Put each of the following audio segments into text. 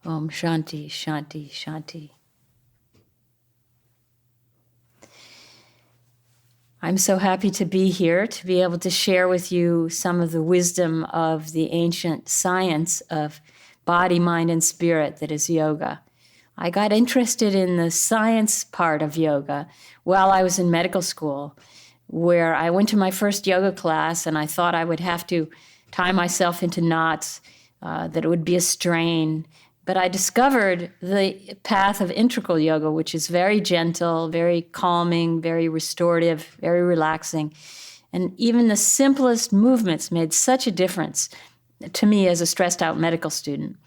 Om Shanti, Shanti, Shanti. I'm so happy to be here, to be able to share with you some of the wisdom of the ancient science of body, mind, and spirit that is yoga. I got interested in the science part of yoga while I was in medical school, where I went to my first yoga class and I thought I would have to tie myself into knots, that it would be a strain. But I discovered the path of integral yoga, which is very gentle, very calming, very restorative, very relaxing. And even the simplest movements made such a difference to me as a stressed out medical student.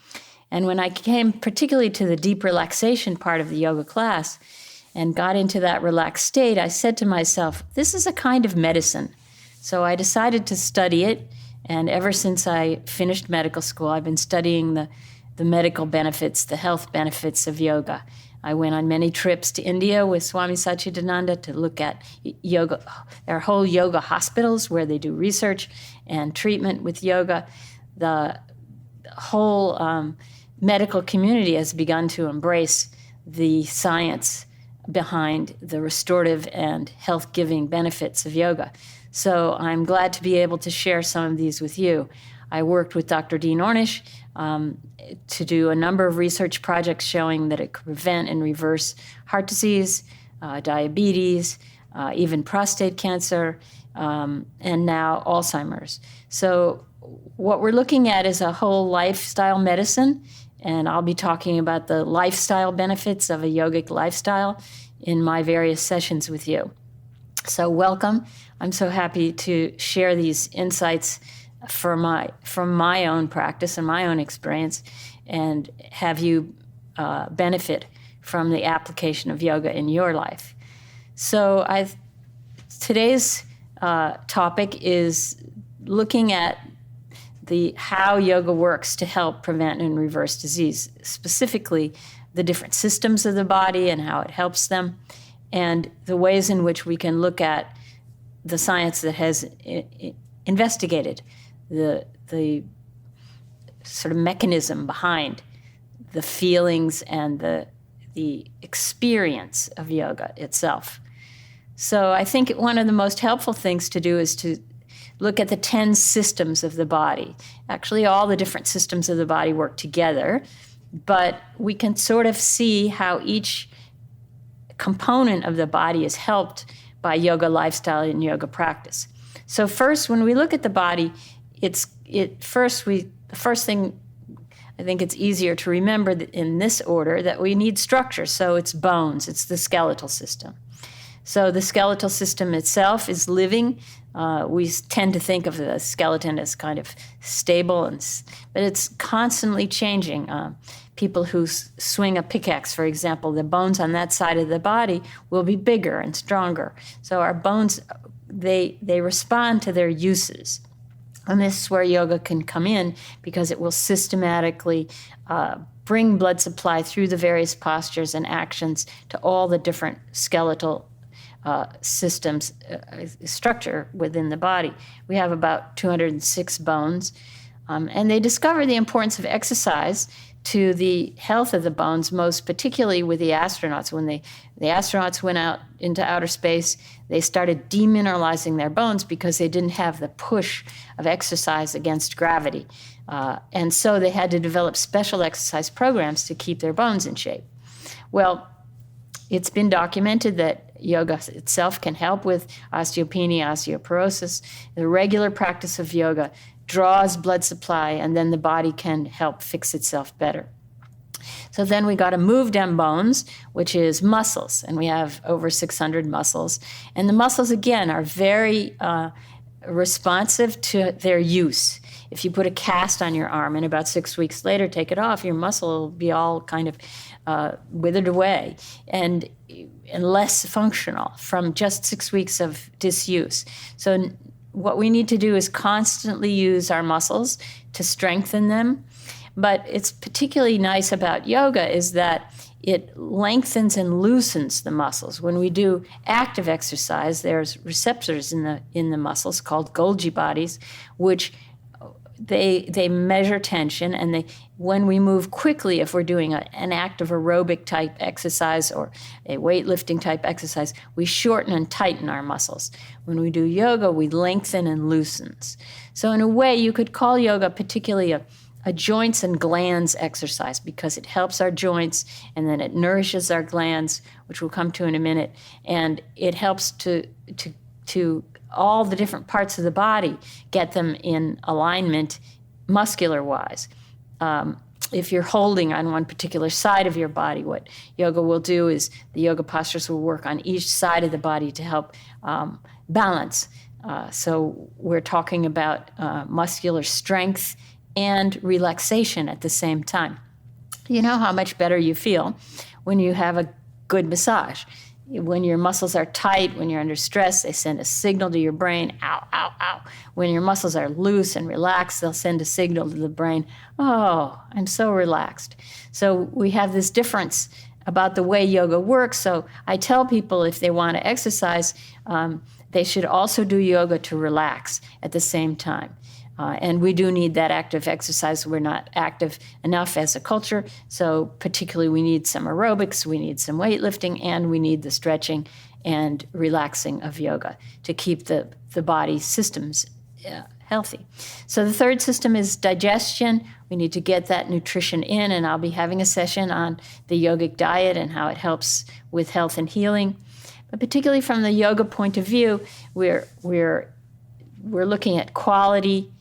And when I came particularly to the deep relaxation part of the yoga class and got into that relaxed state, I said to myself, this is a kind of medicine. So I decided to study it. And ever since I finished medical school, I've been studying the medical benefits, the health benefits of yoga. I went on many trips to India with Swami Satchidananda to look at yoga. There are whole yoga hospitals where they do research and treatment with yoga. The whole medical community has begun to embrace the science behind the restorative and health-giving benefits of yoga. So I'm glad to be able to share some of these with you. I worked with Dr. Dean Ornish to do a number of research projects showing that it could prevent and reverse heart disease, diabetes, even prostate cancer, and now Alzheimer's. So what we're looking at is a whole lifestyle medicine, and I'll be talking about the lifestyle benefits of a yogic lifestyle in my various sessions with you. So welcome. I'm so happy to share these insights from my own practice and my own experience, and have you benefit from the application of yoga in your life. So today's topic is looking at how yoga works to help prevent and reverse disease, specifically the different systems of the body and how it helps them, and the ways in which we can look at the science that has investigated the sort of mechanism behind the feelings and the experience of yoga itself. So I think one of the most helpful things to do is to look at the 10 systems of the body. Actually, all the different systems of the body work together, but we can sort of see how each component of the body is helped by yoga lifestyle and yoga practice. So first, when we look at the body, the first thing, I think it's easier to remember that in this order that we need structure. So it's bones, it's the skeletal system. So the skeletal system itself is living. We tend to think of the skeleton as kind of stable, but it's constantly changing. People who swing a pickaxe, for example, the bones on that side of the body will be bigger and stronger. So our bones, they respond to their uses. And this is where yoga can come in, because it will systematically bring blood supply through the various postures and actions to all the different skeletal systems, structure within the body. We have about 206 bones, and they discovered the importance of exercise to the health of the bones, most particularly with the astronauts. When the astronauts went out into outer space, they started demineralizing their bones because they didn't have the push of exercise against gravity. And so they had to develop special exercise programs to keep their bones in shape. Well, it's been documented that yoga itself can help with osteopenia, osteoporosis. The regular practice of yoga draws blood supply, and then the body can help fix itself better. So then we got to move them bones, which is muscles, and we have over 600 muscles. And the muscles, again, are very responsive to their use. If you put a cast on your arm and about 6 weeks later take it off, your muscle will be all kind of withered away and less functional from just 6 weeks of disuse. So what we need to do is constantly use our muscles to strengthen them. But it's particularly nice about yoga is that it lengthens and loosens the muscles. When we do active exercise, there's receptors in the muscles called Golgi bodies, which they measure tension, and when we move quickly, if we're doing an active aerobic type exercise or a weightlifting type exercise, we shorten and tighten our muscles. When we do yoga, we lengthen and loosens. So in a way, you could call yoga particularly a joints and glands exercise, because it helps our joints and then it nourishes our glands, which we'll come to in a minute, and it helps to all the different parts of the body, get them in alignment muscular-wise. If you're holding on one particular side of your body, what yoga will do is the yoga postures will work on each side of the body to help balance. So we're talking about muscular strength and relaxation at the same time. You know how much better you feel when you have a good massage. When your muscles are tight, when you're under stress, they send a signal to your brain, ow, ow, ow. When your muscles are loose and relaxed, they'll send a signal to the brain, oh, I'm so relaxed. So we have this difference about the way yoga works. So I tell people if they want to exercise, they should also do yoga to relax at the same time. And we do need that active exercise. We're not active enough as a culture, so particularly we need some aerobics, we need some weightlifting, and we need the stretching and relaxing of yoga to keep the body systems healthy. So the third system is digestion. We need to get that nutrition in, and I'll be having a session on the yogic diet and how it helps with health and healing. But particularly from the yoga point of view, we're looking at quality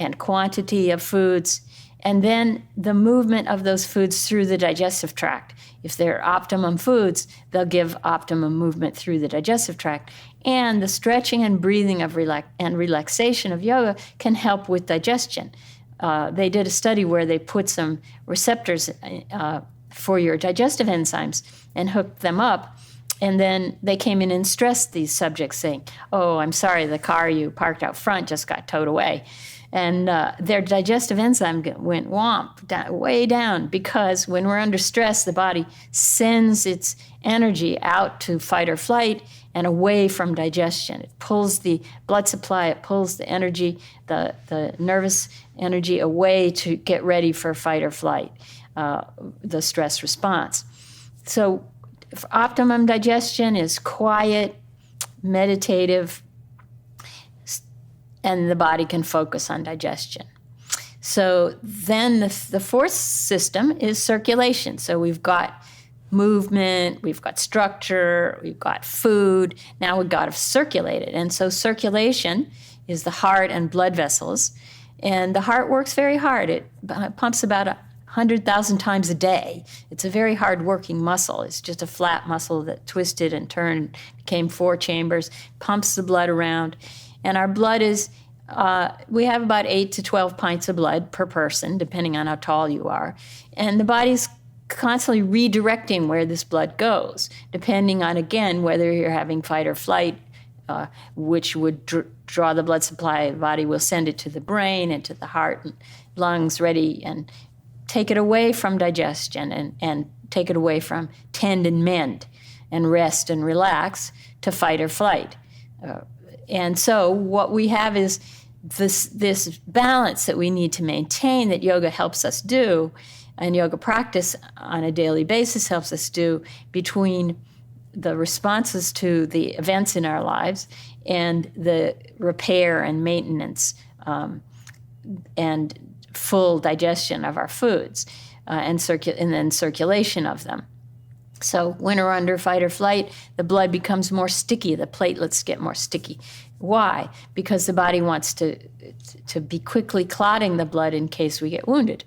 and quantity of foods, and then the movement of those foods through the digestive tract. If they're optimum foods, they'll give optimum movement through the digestive tract. And the stretching and breathing of relaxation of yoga can help with digestion. They did a study where they put some receptors for your digestive enzymes and hooked them up. And then they came in and stressed these subjects, saying, oh, I'm sorry, the car you parked out front just got towed away. And their digestive enzyme went way down, because when we're under stress, the body sends its energy out to fight or flight and away from digestion. It pulls the blood supply, it pulls the energy, the nervous energy away to get ready for fight or flight, the stress response. So optimum digestion is quiet, meditative, and the body can focus on digestion. So then the fourth system is circulation. So we've got movement, we've got structure, we've got food. Now we've got to circulate it. And so circulation is the heart and blood vessels. And the heart works very hard. It pumps about 100,000 times a day. It's a very hard working muscle. It's just a flat muscle that twisted and turned, became 4 chambers, pumps the blood around. And our blood is, we have about 8 to 12 pints of blood per person, depending on how tall you are. And the body's constantly redirecting where this blood goes, depending on, again, whether you're having fight or flight, which would draw the blood supply. The body will send it to the brain and to the heart and lungs ready, and take it away from digestion and take it away from tend and mend and rest and relax to fight or flight. And so what we have is this balance that we need to maintain, that yoga helps us do, and yoga practice on a daily basis helps us do, between the responses to the events in our lives and the repair and maintenance and full digestion of our foods and then circulation of them. So when we're under fight or flight, the blood becomes more sticky. The platelets get more sticky. Why? Because the body wants to be quickly clotting the blood in case we get wounded.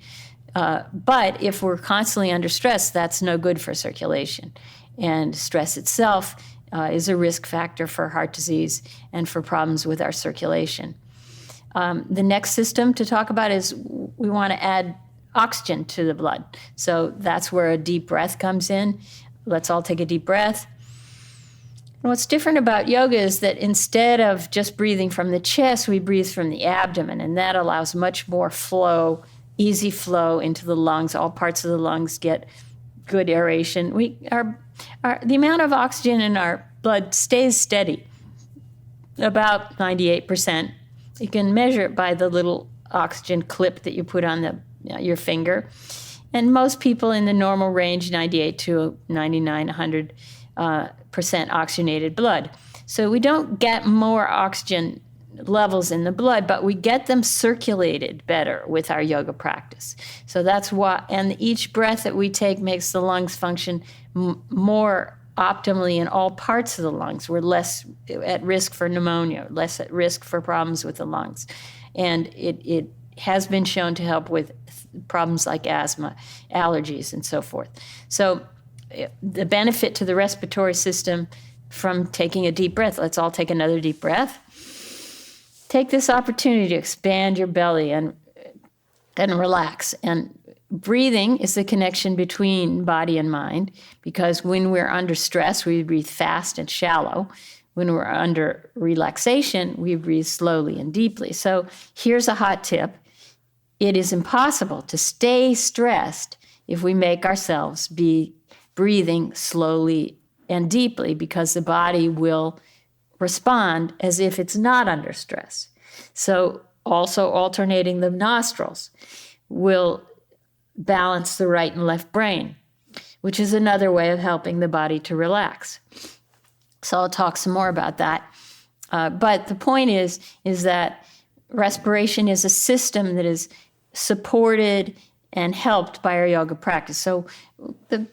But if we're constantly under stress, that's no good for circulation. And stress itself is a risk factor for heart disease and for problems with our circulation. The next system to talk about is we want to add oxygen to the blood. So that's where a deep breath comes in. Let's all take a deep breath. And what's different about yoga is that instead of just breathing from the chest, we breathe from the abdomen, and that allows much more flow, easy flow into the lungs. All parts of the lungs get good aeration. The amount of oxygen in our blood stays steady, about 98%. You can measure it by the little oxygen clip that you put on your finger. And most people in the normal range, 98 to 99, 100% oxygenated blood. So we don't get more oxygen levels in the blood, but we get them circulated better with our yoga practice. So that's why, and each breath that we take makes the lungs function more optimally in all parts of the lungs. We're less at risk for pneumonia, less at risk for problems with the lungs. And it has been shown to help with problems like asthma, allergies, and so forth. So the benefit to the respiratory system from taking a deep breath, let's all take another deep breath. Take this opportunity to expand your belly and relax. And breathing is the connection between body and mind, because when we're under stress, we breathe fast and shallow. When we're under relaxation, we breathe slowly and deeply. So here's a hot tip. It is impossible to stay stressed if we make ourselves be breathing slowly and deeply, because the body will respond as if it's not under stress. So also alternating the nostrils will balance the right and left brain, which is another way of helping the body to relax. So I'll talk some more about that. But the point is that respiration is a system that is supported and helped by our yoga practice. So the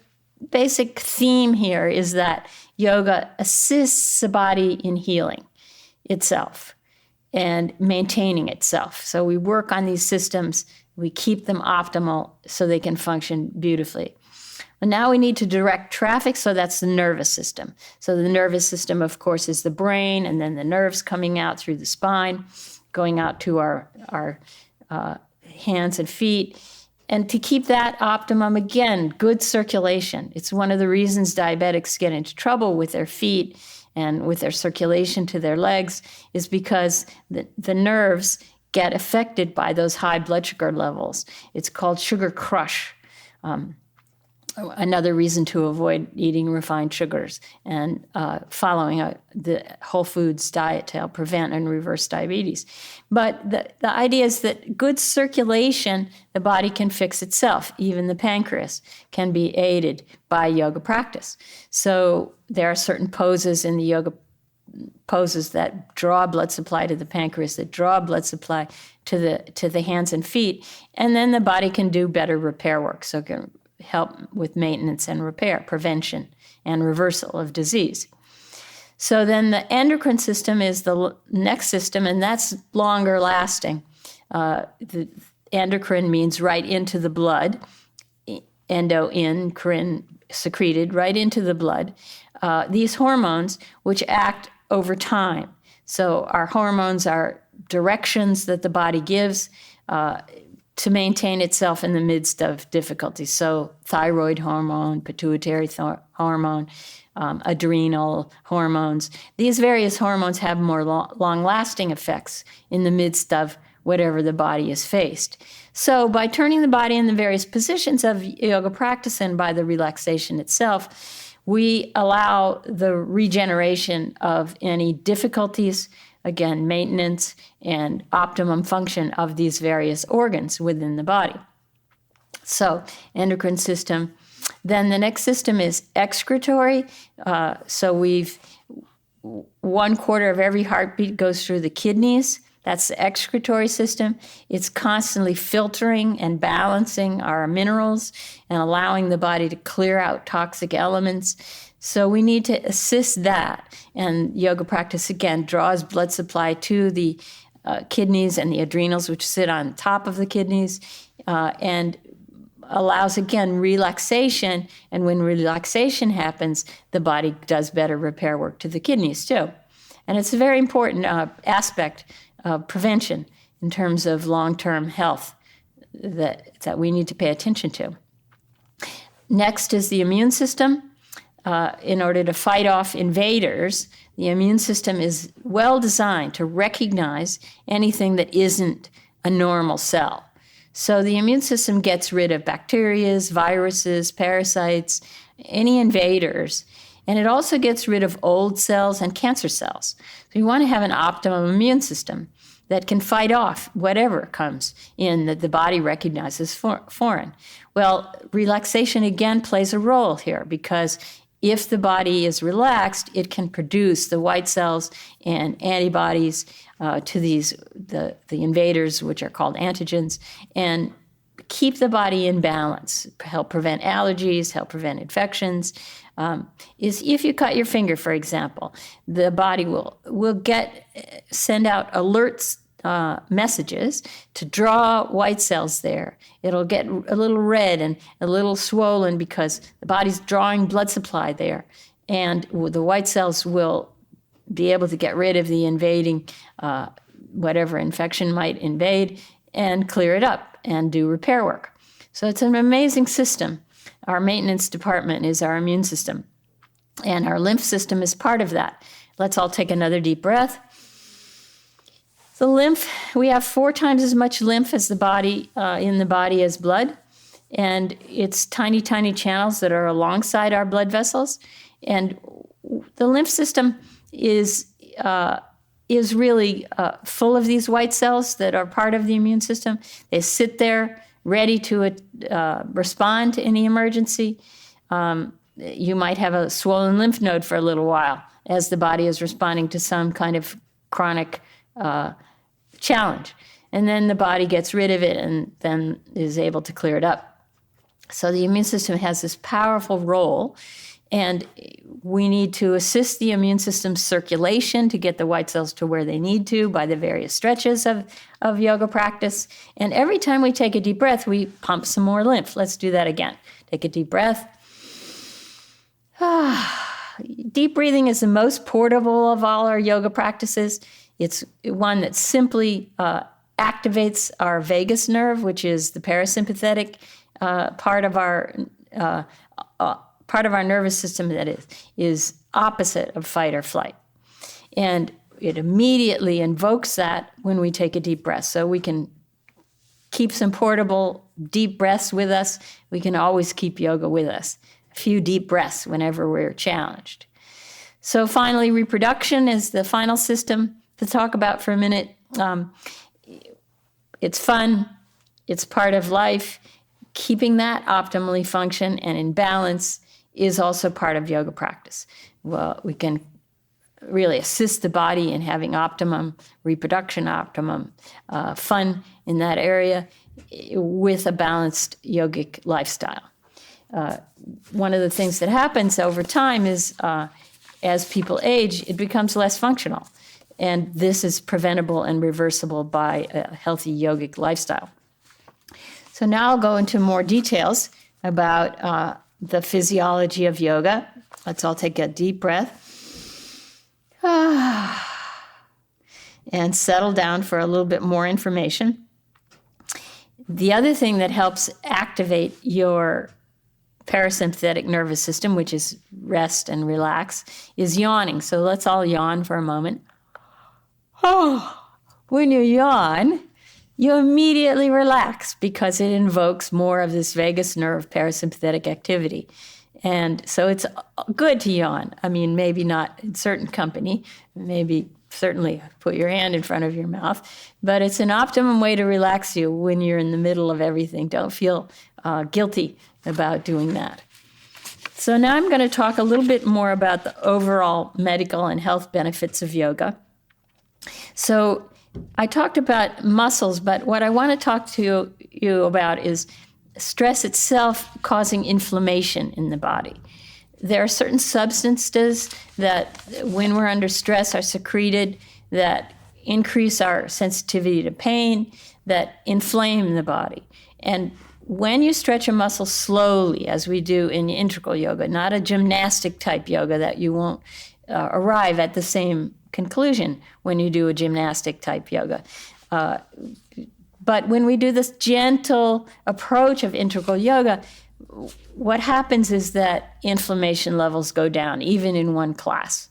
basic theme here is that yoga assists the body in healing itself and maintaining itself. So we work on these systems, we keep them optimal so they can function beautifully. And now we need to direct traffic, so that's the nervous system. So the nervous system, of course, is the brain, and then the nerves coming out through the spine, going out to our hands and feet. And to keep that optimum, again, good circulation. It's one of the reasons diabetics get into trouble with their feet and with their circulation to their legs, is because the nerves get affected by those high blood sugar levels. It's called sugar crush. Another reason to avoid eating refined sugars and following the whole foods diet to help prevent and reverse diabetes. But the idea is that good circulation, the body can fix itself. Even the pancreas can be aided by yoga practice. So there are certain poses in the yoga poses that draw blood supply to the pancreas, that draw blood supply to the hands and feet, and then the body can do better repair work. So it can help with maintenance and repair, prevention, and reversal of disease. So then the endocrine system is the next system, and that's longer lasting. The endocrine means right into the blood, crine, secreted right into the blood. These hormones, which act over time. So our hormones are directions that the body gives to maintain itself in the midst of difficulties. So thyroid hormone, pituitary hormone, adrenal hormones. These various hormones have more long-lasting effects in the midst of whatever the body is faced. So by turning the body in the various positions of yoga practice and by the relaxation itself, we allow the regeneration of any difficulties, again, maintenance and optimum function of these various organs within the body. So endocrine system. Then the next system is excretory. So 1/4 of every heartbeat goes through the kidneys. That's the excretory system. It's constantly filtering and balancing our minerals and allowing the body to clear out toxic elements. So we need to assist that. And yoga practice, again, draws blood supply to the kidneys and the adrenals, which sit on top of the kidneys, and allows, again, relaxation. And when relaxation happens, the body does better repair work to the kidneys, too. And it's a very important aspect of prevention in terms of long-term health that we need to pay attention to. Next is the immune system. In order to fight off invaders, the immune system is well designed to recognize anything that isn't a normal cell. So the immune system gets rid of bacteria, viruses, parasites, any invaders, and it also gets rid of old cells and cancer cells. So you want to have an optimum immune system. that can fight off whatever comes in that the body recognizes foreign. Well, relaxation again plays a role here, because if the body is relaxed, it can produce the white cells and antibodies to the invaders, which are called antigens, and keep the body in balance, help prevent allergies, help prevent infections. Is if you cut your finger, for example, the body will send out alerts, messages to draw white cells there. It'll get a little red and a little swollen because the body's drawing blood supply there, and the white cells will be able to get rid of the invading whatever infection might invade and clear it up and do repair work. So it's an amazing system. Our maintenance department is our immune system, and our lymph system is part of that. Let's all take another deep breath. The lymph, we have 4 times as much lymph as the body, in the body as blood, and it's tiny, tiny channels that are alongside our blood vessels. And the lymph system is really full of these white cells that are part of the immune system. They sit there ready to respond to any emergency. You might have a swollen lymph node for a little while as the body is responding to some kind of chronic challenge. And then the body gets rid of it and then is able to clear it up. So the immune system has this powerful role, and we need to assist the immune system's circulation to get the white cells to where they need to by the various stretches of yoga practice. And every time we take a deep breath, we pump some more lymph. Let's do that again. Take a deep breath. Deep breathing is the most portable of all our yoga practices. It's one that simply activates our vagus nerve, which is the parasympathetic part of our nervous system that is opposite of fight or flight. And it immediately invokes that when we take a deep breath. So we can keep some portable deep breaths with us. We can always keep yoga with us. A few deep breaths whenever we're challenged. So finally, reproduction is the final system to talk about for a minute. It's fun. It's part of life. Keeping that optimally function and in balance is also part of yoga practice. Well, we can really assist the body in having optimum reproduction, optimum fun in that area with a balanced yogic lifestyle. One of the things that happens over time is as people age, it becomes less functional. And this is preventable and reversible by a healthy yogic lifestyle. So now I'll go into more details about the physiology of yoga. Let's all take a deep breath. And settle down for a little bit more information. The other thing that helps activate your parasympathetic nervous system, which is rest and relax, is yawning. So let's all yawn for a moment. When you yawn, you immediately relax because it invokes more of this vagus nerve parasympathetic activity. And so it's good to yawn. I mean, maybe not in certain company, maybe certainly put your hand in front of your mouth, but it's an optimum way to relax you when you're in the middle of everything. Don't feel guilty about doing that. So now I'm going to talk a little bit more about the overall medical and health benefits of yoga. So I talked about muscles, but what I want to talk to you about is stress itself causing inflammation in the body. There are certain substances that, when we're under stress, are secreted that increase our sensitivity to pain, that inflame the body. And when you stretch a muscle slowly, as we do in integral yoga, not a gymnastic type yoga that you won't arrive at the same conclusion when you do a gymnastic type yoga. But when we do this gentle approach of integral yoga, what happens is that inflammation levels go down, even in one class.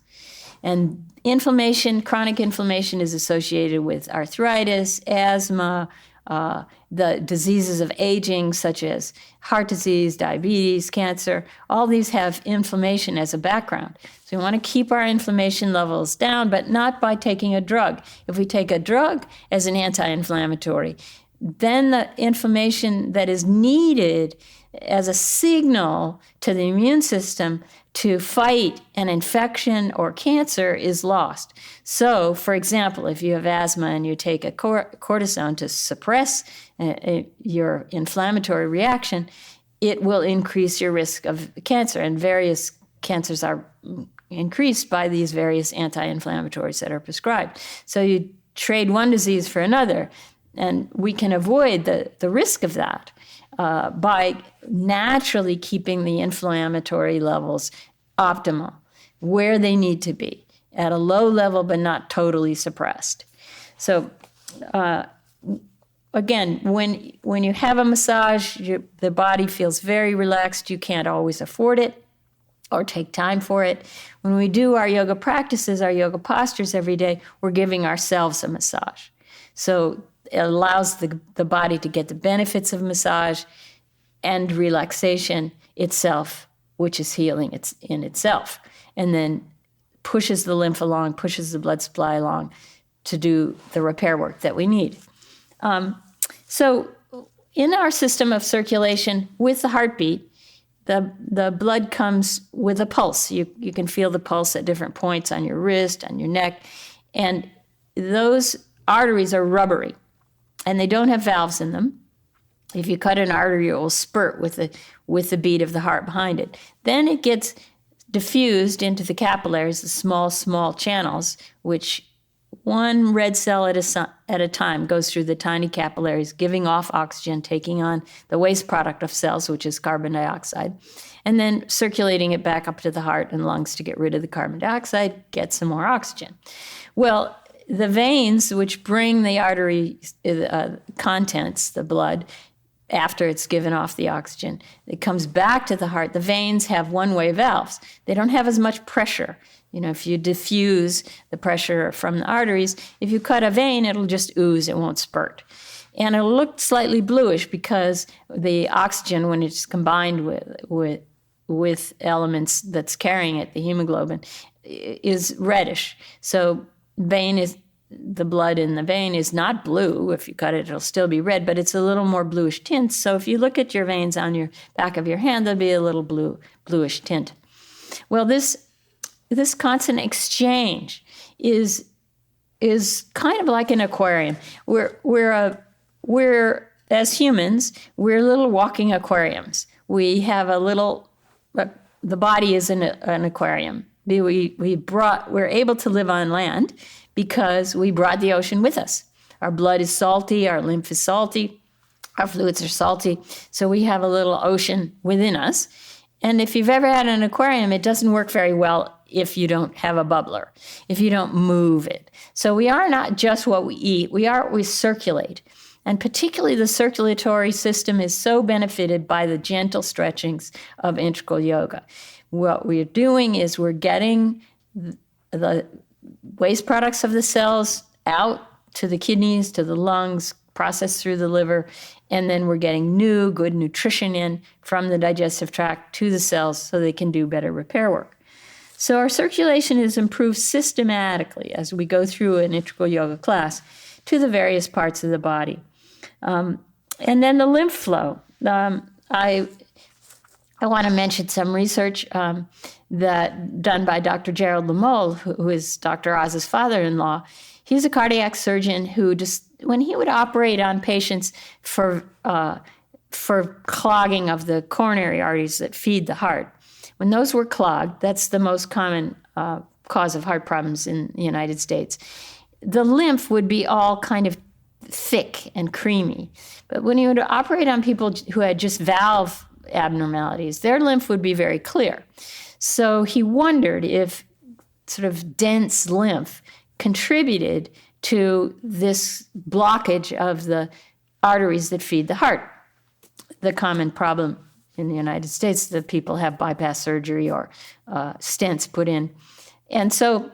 And inflammation, chronic inflammation, is associated with arthritis, asthma, the diseases of aging, such as heart disease, diabetes, cancer. All these have inflammation as a background. So we want to keep our inflammation levels down, but not by taking a drug. If we take a drug as an anti-inflammatory, then the inflammation that is needed as a signal to the immune system to fight an infection or cancer is lost. So, for example, if you have asthma and you take a cortisone to suppress your inflammatory reaction, it will increase your risk of cancer. And various cancers are increased by these various anti-inflammatories that are prescribed. So you trade one disease for another, and we can avoid the risk of that by naturally keeping the inflammatory levels optimal, where they need to be, at a low level but not totally suppressed. So again, when you have a massage, the body feels very relaxed. You can't always afford it or take time for it. When we do our yoga practices, our yoga postures every day, we're giving ourselves a massage. So it allows the body to get the benefits of massage and relaxation itself, which is healing in itself, and then pushes the lymph along, pushes the blood supply along to do the repair work that we need. So in our system of circulation, with the heartbeat, the blood comes with a pulse. You can feel the pulse at different points on your wrist, on your neck, and those arteries are rubbery, and they don't have valves in them. If you cut an artery, it will spurt with the beat of the heart behind it. Then it gets diffused into the capillaries, the small channels, which one red cell at a time goes through the tiny capillaries, giving off oxygen, taking on the waste product of cells, which is carbon dioxide, and then circulating it back up to the heart and lungs to get rid of the carbon dioxide, get some more oxygen. Well, the veins, which bring the artery contents, the blood, after it's given off the oxygen, it comes back to the heart. The veins have one-way valves. They don't have as much pressure. If you diffuse the pressure from the arteries, if you cut a vein, it'll just ooze, it won't spurt. And it'll look slightly bluish because the oxygen, when it's combined with elements that's carrying it, the hemoglobin, is reddish. So the blood in the vein is not blue. If you cut it, it'll still be red, but it's a little more bluish tint. So if you look at your veins on your back of your hand, there'll be a little bluish tint. Well, this constant exchange is kind of like an aquarium. We're as humans, we're little walking aquariums. We have the body is an aquarium. We're able to live on land because we brought the ocean with us. Our blood is salty, our lymph is salty, our fluids are salty, so we have a little ocean within us. And if you've ever had an aquarium, it doesn't work very well if you don't have a bubbler, if you don't move it. So we are not just what we eat, we are what we circulate. And particularly the circulatory system is so benefited by the gentle stretchings of integral yoga. What we're doing is we're getting the waste products of the cells out to the kidneys, to the lungs, processed through the liver, and then we're getting new, good nutrition in from the digestive tract to the cells so they can do better repair work. So our circulation is improved systematically as we go through an integral yoga class to the various parts of the body. And then the lymph flow. I want to mention some research that done by Dr. Gerald Lamole, who is Dr. Oz's father-in-law. He's a cardiac surgeon who when he would operate on patients for clogging of the coronary arteries that feed the heart, when those were clogged, that's the most common cause of heart problems in the United States. The lymph would be all kind of thick and creamy. But when he would operate on people who had just valve abnormalities, their lymph would be very clear. So he wondered if sort of dense lymph contributed to this blockage of the arteries that feed the heart. The common problem in the United States, that people have bypass surgery or stents put in. And so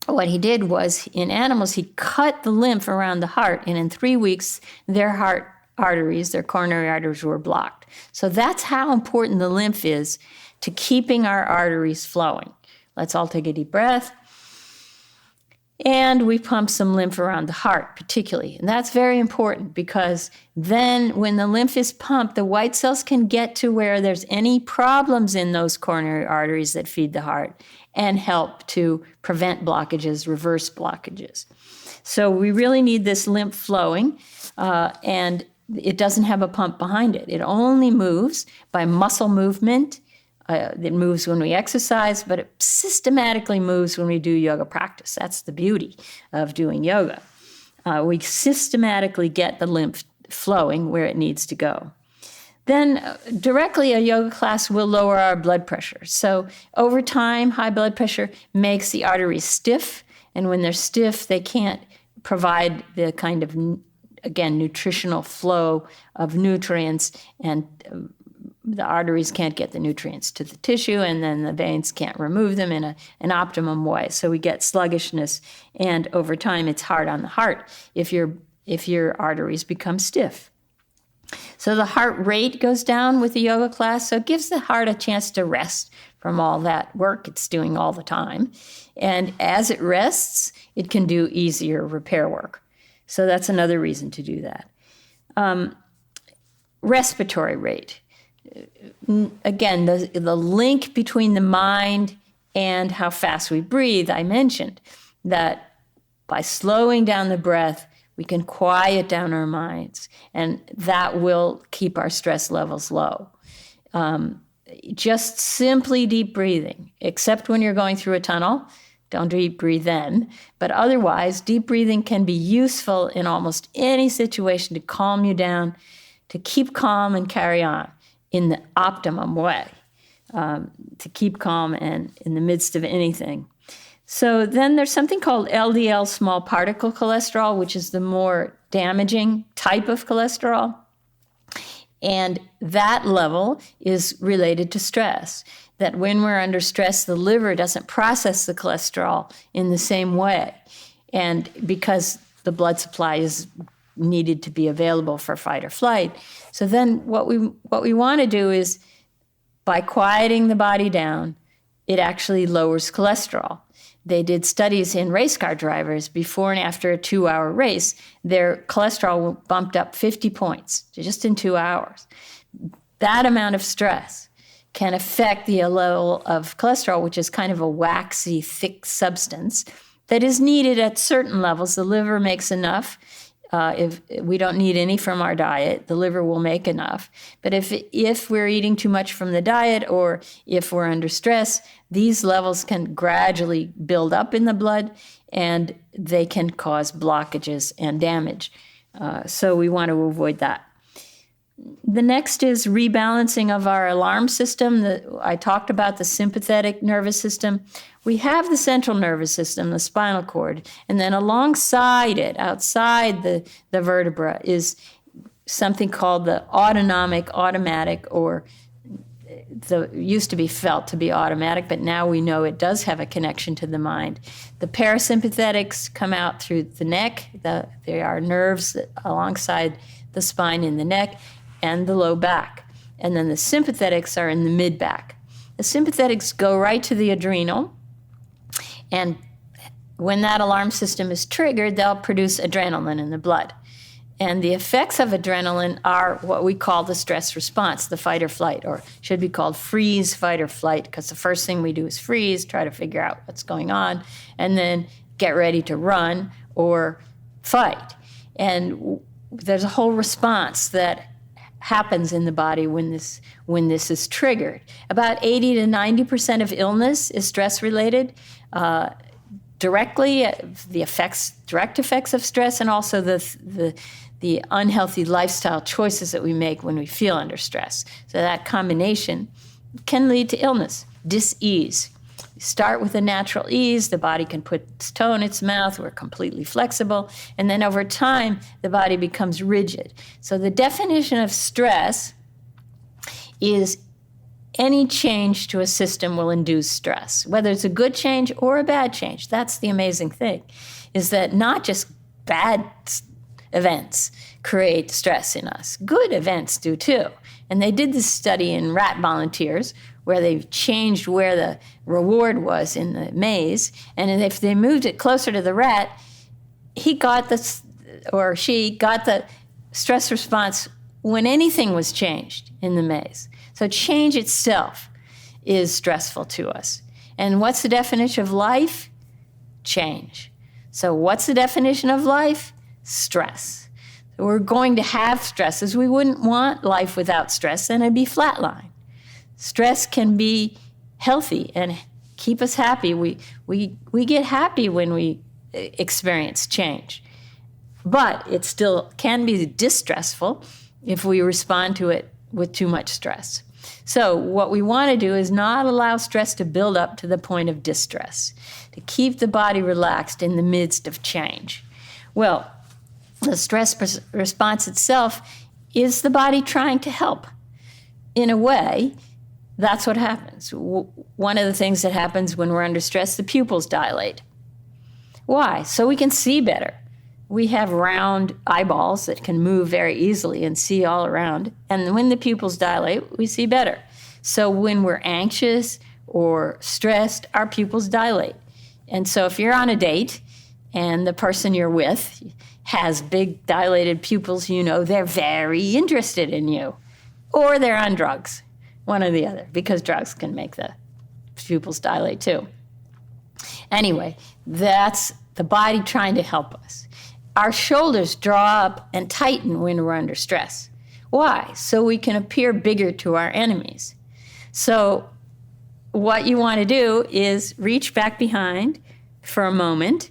what he did was, in animals, he cut the lymph around the heart, and in 3 weeks, their heart arteries, their coronary arteries, were blocked. So that's how important the lymph is to keeping our arteries flowing. Let's all take a deep breath. And we pump some lymph around the heart, particularly. And that's very important, because then when the lymph is pumped, the white cells can get to where there's any problems in those coronary arteries that feed the heart and help to prevent blockages, reverse blockages. So we really need this lymph flowing, and it doesn't have a pump behind it. It only moves by muscle movement. It moves when we exercise, but it systematically moves when we do yoga practice. That's the beauty of doing yoga. We systematically get the lymph flowing where it needs to go. Then directly, a yoga class will lower our blood pressure. So over time, high blood pressure makes the arteries stiff, and when they're stiff, they can't provide the kind of, again, nutritional flow of nutrients, and the arteries can't get the nutrients to the tissue, and then the veins can't remove them in an optimum way. So we get sluggishness, and over time it's hard on the heart if your arteries become stiff. So the heart rate goes down with the yoga class, so it gives the heart a chance to rest from all that work it's doing all the time. And as it rests, it can do easier repair work. So that's another reason to do that. Respiratory rate. Again, the link between the mind and how fast we breathe, I mentioned that by slowing down the breath, we can quiet down our minds, and that will keep our stress levels low. Just simply deep breathing, except when you're going through a tunnel, don't deep breathe then. But otherwise, deep breathing can be useful in almost any situation to calm you down, to keep calm and carry on in the optimum way, to keep calm and in the midst of anything. So then there's something called LDL small particle cholesterol, which is the more damaging type of cholesterol. And that level is related to stress, that when we're under stress, the liver doesn't process the cholesterol in the same way. And because the blood supply is needed to be available for fight or flight. So then what we want to do is, by quieting the body down, it actually lowers cholesterol. They did studies in race car drivers before and after a 2-hour race. Their cholesterol bumped up 50 points just in 2 hours. That amount of stress can affect the level of cholesterol, which is kind of a waxy, thick substance that is needed at certain levels. The liver makes enough. If we don't need any from our diet, the liver will make enough. But if we're eating too much from the diet, or if we're under stress, these levels can gradually build up in the blood, and they can cause blockages and damage. So we want to avoid that. The next is rebalancing of our alarm system. I talked about the sympathetic nervous system. We have the central nervous system, the spinal cord, and then alongside it, outside the vertebra, is something called the automatic, or used to be felt to be automatic, but now we know it does have a connection to the mind. The parasympathetics come out through the neck. They are nerves alongside the spine in the neck and the low back. And then the sympathetics are in the mid-back. The sympathetics go right to the adrenal, and when that alarm system is triggered, they'll produce adrenaline in the blood. And the effects of adrenaline are what we call the stress response, the fight or flight, or should be called freeze, fight, or flight, because the first thing we do is freeze, try to figure out what's going on, and then get ready to run or fight. And there's a whole response that happens in the body when this is triggered. About 80 to 90% of illness is stress-related. Directly, direct effects of stress, and also the unhealthy lifestyle choices that we make when we feel under stress. So that combination can lead to illness, dis-ease. You start with a natural ease, the body can put its toe in its mouth, we're completely flexible, and then over time, the body becomes rigid. So the definition of stress is any change to a system will induce stress, whether it's a good change or a bad change. That's the amazing thing, is that not just bad events create stress in us. Good events do too. And they did this study in rat volunteers where they changed where the reward was in the maze. And if they moved it closer to the rat, he got the, or she got the stress response when anything was changed in the maze. So change itself is stressful to us. And what's the definition of life? Change. So what's the definition of life? Stress. So we're going to have stresses. We wouldn't want life without stress, then it'd be flatline. Stress can be healthy and keep us happy. We get happy when we experience change. But it still can be distressful if we respond to it with too much stress. So what we want to do is not allow stress to build up to the point of distress, to keep the body relaxed in the midst of change. Well, the stress response itself is the body trying to help. In a way, that's what happens. One of the things that happens when we're under stress, the pupils dilate. Why? So we can see better. We have round eyeballs that can move very easily and see all around. And when the pupils dilate, we see better. So when we're anxious or stressed, our pupils dilate. And so if you're on a date and the person you're with has big dilated pupils, you know they're very interested in you. Or they're on drugs, one or the other, because drugs can make the pupils dilate too. Anyway, that's the body trying to help us. Our shoulders draw up and tighten when we're under stress. Why? So we can appear bigger to our enemies. So what you want to do is reach back behind for a moment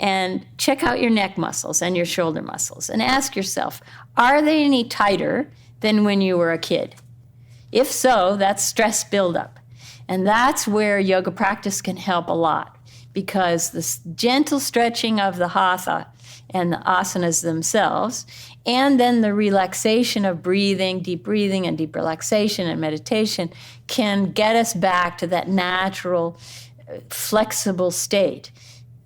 and check out your neck muscles and your shoulder muscles and ask yourself, are they any tighter than when you were a kid? If so, that's stress buildup. And that's where yoga practice can help a lot, because this gentle stretching of the hatha and the asanas themselves, and then the relaxation of breathing and deep relaxation and meditation can get us back to that natural, flexible state,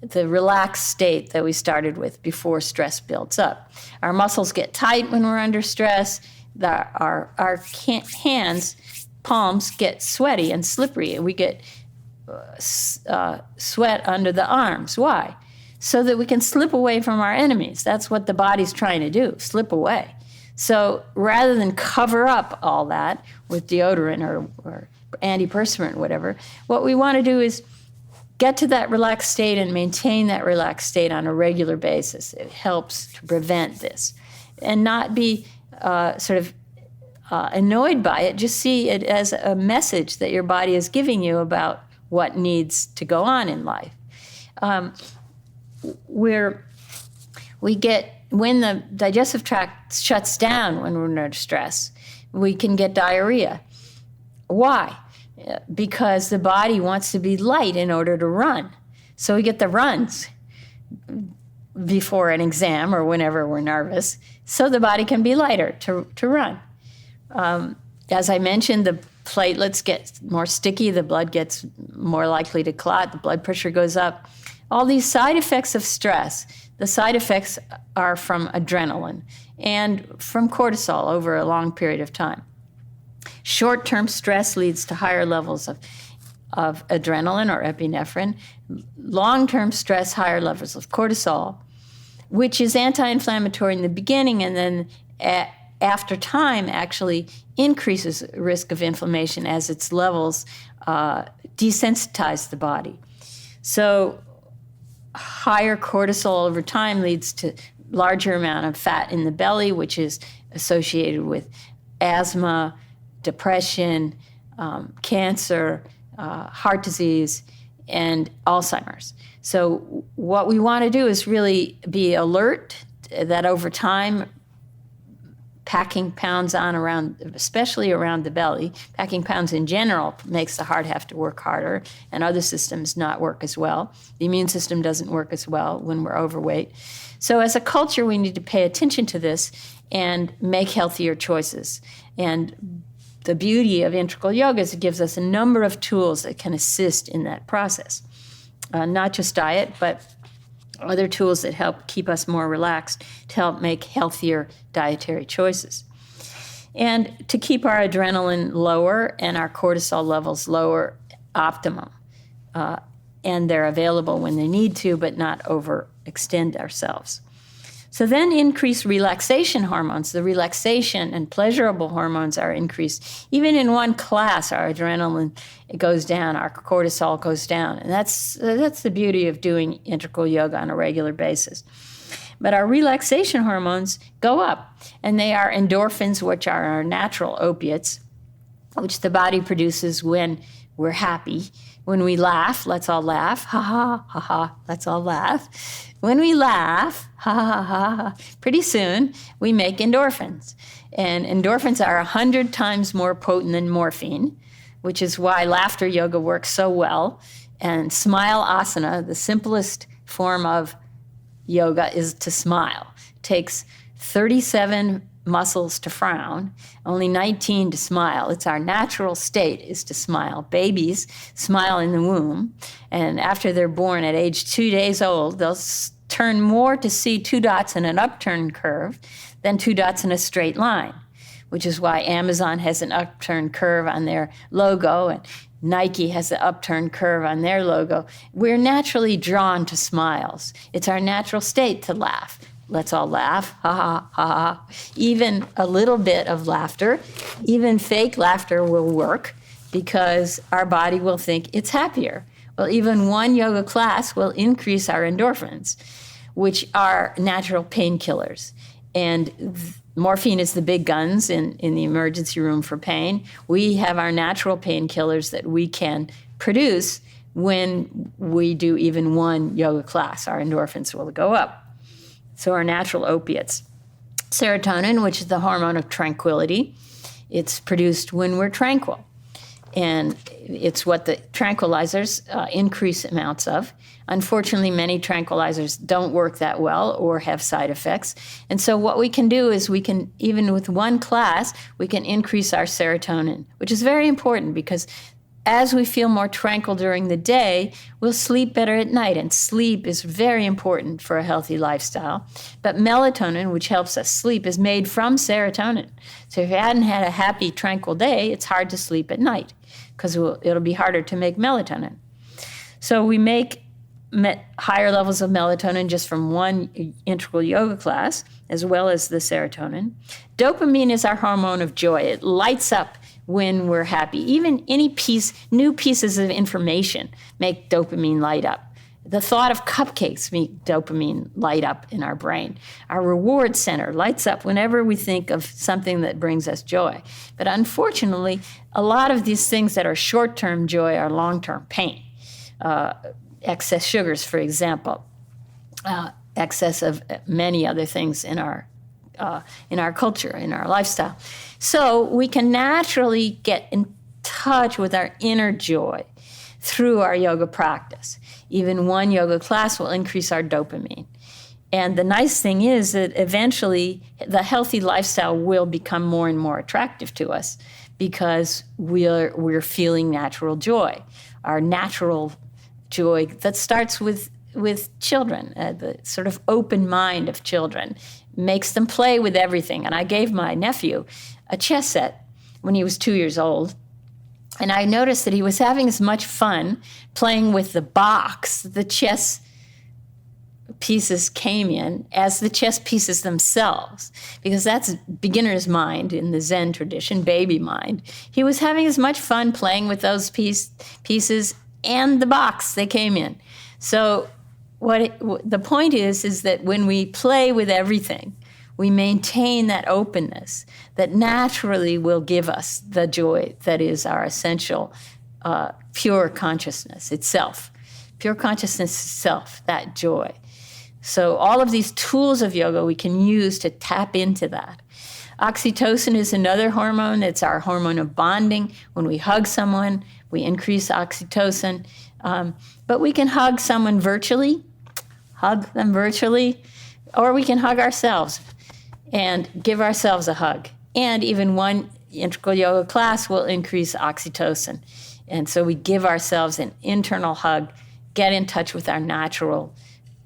the relaxed state that we started with before stress builds up. Our muscles get tight when we're under stress. Our hands, palms get sweaty and slippery, and we get sweat under the arms. Why? So that we can slip away from our enemies. That's what the body's trying to do, slip away. So rather than cover up all that with deodorant or antiperspirant, whatever, what we want to do is get to that relaxed state and maintain that relaxed state on a regular basis. It helps to prevent this. And not be annoyed by it. Just see it as a message that your body is giving you about what needs to go on in life. When the digestive tract shuts down when we're under stress, we can get diarrhea. Why? Because the body wants to be light in order to run. So we get the runs before an exam or whenever we're nervous, so the body can be lighter to run. As I mentioned, the platelets get more sticky, the blood gets more likely to clot, the blood pressure goes up. All these side effects of stress, the side effects are from adrenaline and from cortisol over a long period of time. Short-term stress leads to higher levels of adrenaline or epinephrine. Long-term stress, higher levels of cortisol, which is anti-inflammatory in the beginning, and then after time actually increases risk of inflammation as its levels desensitize the body. So higher cortisol over time leads to larger amount of fat in the belly, which is associated with asthma, depression, cancer, heart disease, and Alzheimer's. So what we want to do is really be alert that over time, packing pounds on around, especially around the belly, packing pounds in general makes the heart have to work harder and other systems not work as well. The immune system doesn't work as well when we're overweight. So as a culture, we need to pay attention to this and make healthier choices. And the beauty of integral yoga is it gives us a number of tools that can assist in that process. Not just diet, but other tools that help keep us more relaxed, to help make healthier dietary choices. And to keep our adrenaline lower and our cortisol levels lower, optimum. And they're available when they need to, but not overextend ourselves. So then increase relaxation hormones. The relaxation and pleasurable hormones are increased. Even in one class, our adrenaline goes down, our cortisol goes down. And that's the beauty of doing integral yoga on a regular basis. But our relaxation hormones go up, and they are endorphins, which are our natural opiates, which the body produces when we're happy. When we laugh, let's all laugh, ha ha, ha ha, let's all laugh. When we laugh, ha ha ha ha, pretty soon we make endorphins. And endorphins are 100 times more potent than morphine, which is why laughter yoga works so well. And smile asana, the simplest form of yoga, is to smile. It takes 37 muscles to frown, only 19 to smile. It's our natural state is to smile. Babies smile in the womb, and after they're born at age 2 days old, they'll turn more to see 2 dots in an upturned curve than 2 dots in a straight line, which is why Amazon has an upturned curve on their logo and Nike has an upturned curve on their logo. We're naturally drawn to smiles. It's our natural state to laugh. Let's all laugh, ha ha ha ha. Even a little bit of laughter, even fake laughter will work because our body will think it's happier. Well, even one yoga class will increase our endorphins, which are natural painkillers. And morphine is the big guns in the emergency room for pain. We have our natural painkillers that we can produce when we do even one yoga class. Our endorphins will go up. So our natural opiates. Serotonin, which is the hormone of tranquility, it's produced when we're tranquil. And it's what the tranquilizers increase amounts of. Unfortunately, many tranquilizers don't work that well or have side effects. And so what we can do is we can, even with one class, we can increase our serotonin, which is very important because as we feel more tranquil during the day, we'll sleep better at night. And sleep is very important for a healthy lifestyle. But melatonin, which helps us sleep, is made from serotonin. So if you hadn't had a happy, tranquil day, it's hard to sleep at night because it'll be harder to make melatonin. So we make higher levels of melatonin just from one integral yoga class, as well as the serotonin. Dopamine is our hormone of joy. It lights up when we're happy. Even new pieces of information make dopamine light up. The thought of cupcakes make dopamine light up in our brain. Our reward center lights up whenever we think of something that brings us joy. But unfortunately, a lot of these things that are short-term joy are long-term pain. Excess sugars, for example, excess of many other things in our culture, in our lifestyle. So we can naturally get in touch with our inner joy through our yoga practice. Even one yoga class will increase our dopamine. And the nice thing is that eventually the healthy lifestyle will become more and more attractive to us because we're feeling natural joy. Our natural joy that starts with children, the sort of open mind of children, makes them play with everything. And I gave my nephew a chess set when he was 2 years old. And I noticed that he was having as much fun playing with the box the chess pieces came in as the chess pieces themselves, because that's beginner's mind in the Zen tradition, baby mind. He was having as much fun playing with those pieces and the box they came in. So the point is that when we play with everything, we maintain that openness that naturally will give us the joy that is our essential pure consciousness itself. Pure consciousness itself, that joy. So all of these tools of yoga we can use to tap into that. Oxytocin is another hormone. It's our hormone of bonding. When we hug someone, we increase oxytocin. But we can hug someone virtually, or we can hug ourselves and give ourselves a hug. And even one integral yoga class will increase oxytocin. And so we give ourselves an internal hug, get in touch with our natural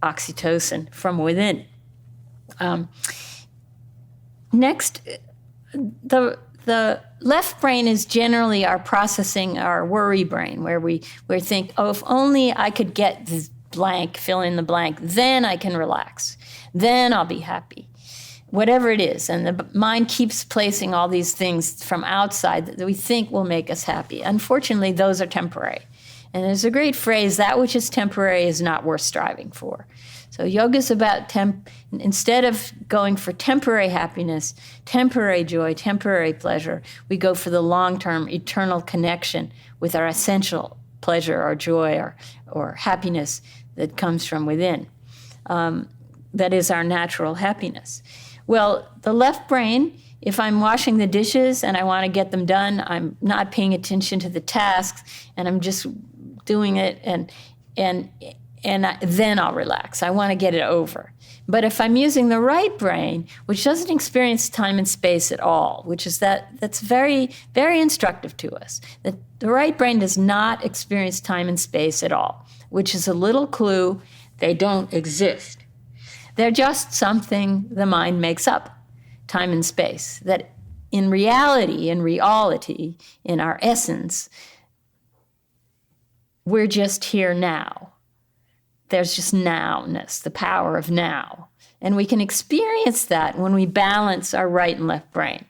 oxytocin from within. Next, the left brain is generally our processing, our worry brain, where we think, oh, if only I could get this blank, fill in the blank, then I can relax. Then I'll be happy. Whatever it is. And the mind keeps placing all these things from outside that we think will make us happy. Unfortunately, those are temporary. And there's a great phrase, that which is temporary is not worth striving for. So yoga is about instead of going for temporary happiness, temporary joy, temporary pleasure, we go for the long-term eternal connection with our essential pleasure or joy or happiness that comes from within. That is our natural happiness. Well, the left brain, if I'm washing the dishes and I want to get them done, I'm not paying attention to the tasks and I'm just doing it and then I'll relax. I want to get it over. But if I'm using the right brain, which doesn't experience time and space at all, which is that's very, very instructive to us. That the right brain does not experience time and space at all, which is a little clue they don't exist. They're just something the mind makes up, time and space, that in reality, in our essence, we're just here now. There's just nowness, the power of now. And we can experience that when we balance our right and left brain.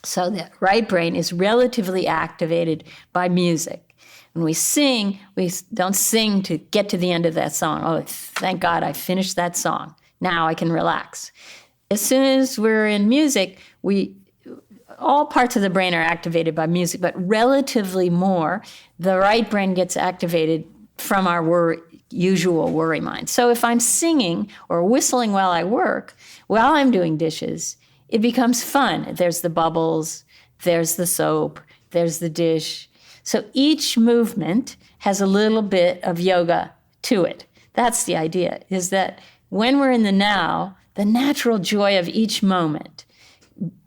So the right brain is relatively activated by music. When we sing, we don't sing to get to the end of that song. Oh, thank God I finished that song. Now I can relax. As soon as we're in music, all parts of the brain are activated by music, but relatively more, the right brain gets activated from our usual worry mind. So if I'm singing or whistling while I work, while I'm doing dishes, it becomes fun. There's the bubbles, there's the soap, there's the dish. So each movement has a little bit of yoga to it. That's the idea, is that when we're in the now, the natural joy of each moment,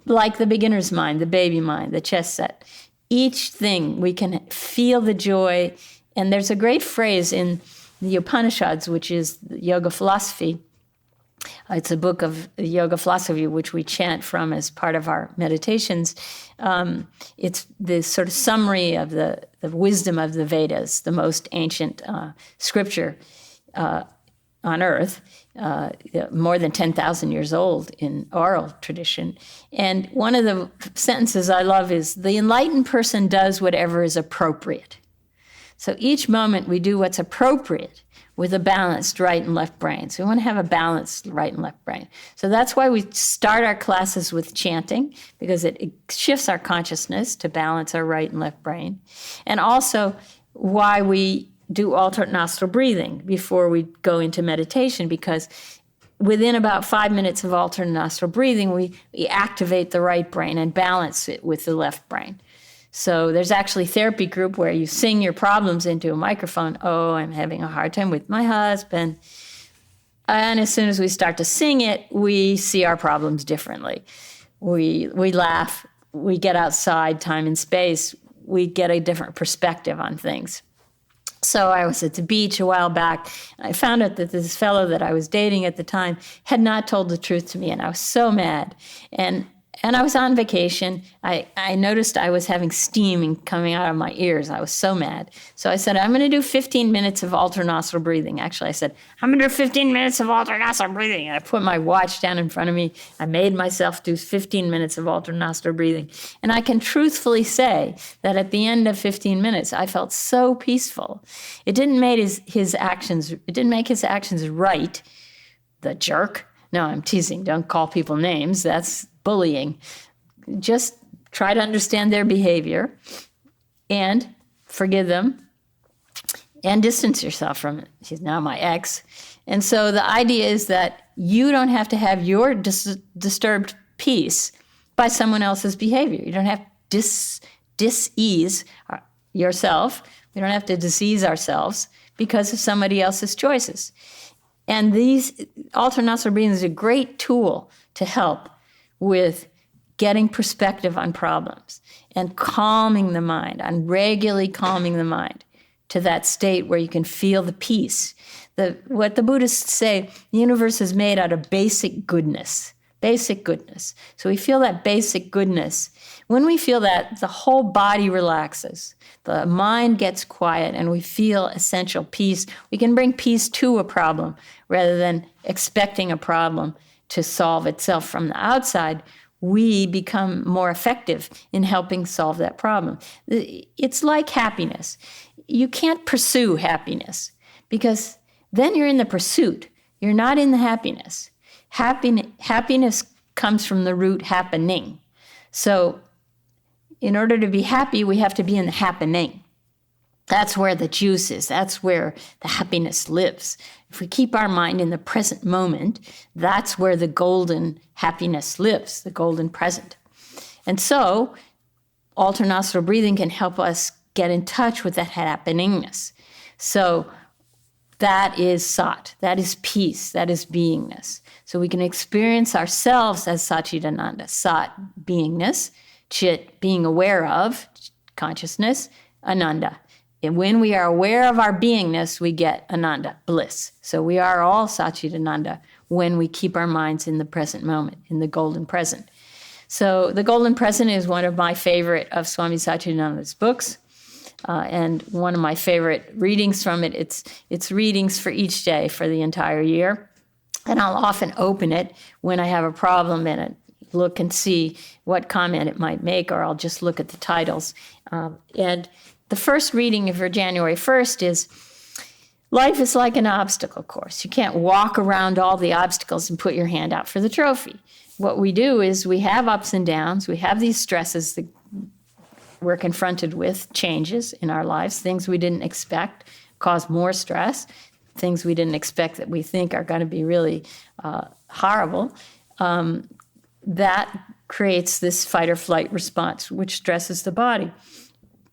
like the beginner's mind, the baby mind, the chess set, each thing we can feel the joy. And there's a great phrase in the Upanishads, which is yoga philosophy. It's a book of yoga philosophy, which we chant from as part of our meditations. It's the sort of summary of the wisdom of the Vedas, the most ancient scripture on earth, more than 10,000 years old in oral tradition. And one of the sentences I love is, the enlightened person does whatever is appropriate. So each moment we do what's appropriate with a balanced right and left brain. So we want to have a balanced right and left brain. So that's why we start our classes with chanting, because it shifts our consciousness to balance our right and left brain. And also why we do alternate nostril breathing before we go into meditation, because within about 5 minutes of alternate nostril breathing, we activate the right brain and balance it with the left brain. So there's actually a therapy group where you sing your problems into a microphone. Oh, I'm having a hard time with my husband. And as soon as we start to sing it, we see our problems differently. We laugh, we get outside time and space, we get a different perspective on things. So I was at the beach a while back, and I found out that this fellow that I was dating at the time had not told the truth to me, and I was so mad. And I was on vacation. I noticed I was having steam coming out of my ears. I was so mad. So I said, I'm going to do 15 minutes of alternate nostril breathing. Actually, I said, I'm going to do 15 minutes of alternate nostril breathing. And I put my watch down in front of me. I made myself do 15 minutes of alternate nostril breathing. And I can truthfully say that at the end of 15 minutes, I felt so peaceful. It didn't make his actions right, the jerk. No, I'm teasing. Don't call people names. That's bullying. Just try to understand their behavior and forgive them and distance yourself from it. She's now my ex. And so the idea is that you don't have to have your disturbed peace by someone else's behavior. You don't have to dis-ease yourself. We don't have to disease ourselves because of somebody else's choices. And these alternate nostril breathing is a great tool to help with getting perspective on problems and calming the mind, and regularly calming the mind to that state where you can feel the peace. What the Buddhists say, the universe is made out of basic goodness. Basic goodness. So we feel that basic goodness. When we feel that, the whole body relaxes. The mind gets quiet and we feel essential peace. We can bring peace to a problem rather than expecting a problem to solve itself from the outside. We become more effective in helping solve that problem. It's like happiness. You can't pursue happiness because then you're in the pursuit. You're not in the happiness. Happiness comes from the root happening. So in order to be happy, we have to be in the happening. That's where the juice is. That's where the happiness lives. If we keep our mind in the present moment, that's where the golden happiness lives, the golden present. And so alternate breathing can help us get in touch with that happeningness. So that is sat, that is peace, that is beingness. So we can experience ourselves as Satchidananda. Sat, beingness; Chit, being aware of, consciousness; Ananda. And when we are aware of our beingness, we get Ananda, bliss. So we are all Satchidananda when we keep our minds in the present moment, in the golden present. So the golden present is one of my favorite of Swami Satchidananda's books. And one of my favorite readings from it, it's readings for each day for the entire year. And I'll often open it when I have a problem in it, look and see what comment it might make, or I'll just look at the titles. And the first reading for January 1st is, life is like an obstacle course. You can't walk around all the obstacles and put your hand out for the trophy. What we do is we have ups and downs. We have these stresses that we're confronted with, changes in our lives, things we didn't expect cause more stress, things we didn't expect that we think are going to be really horrible. That creates this fight or flight response, which stresses the body.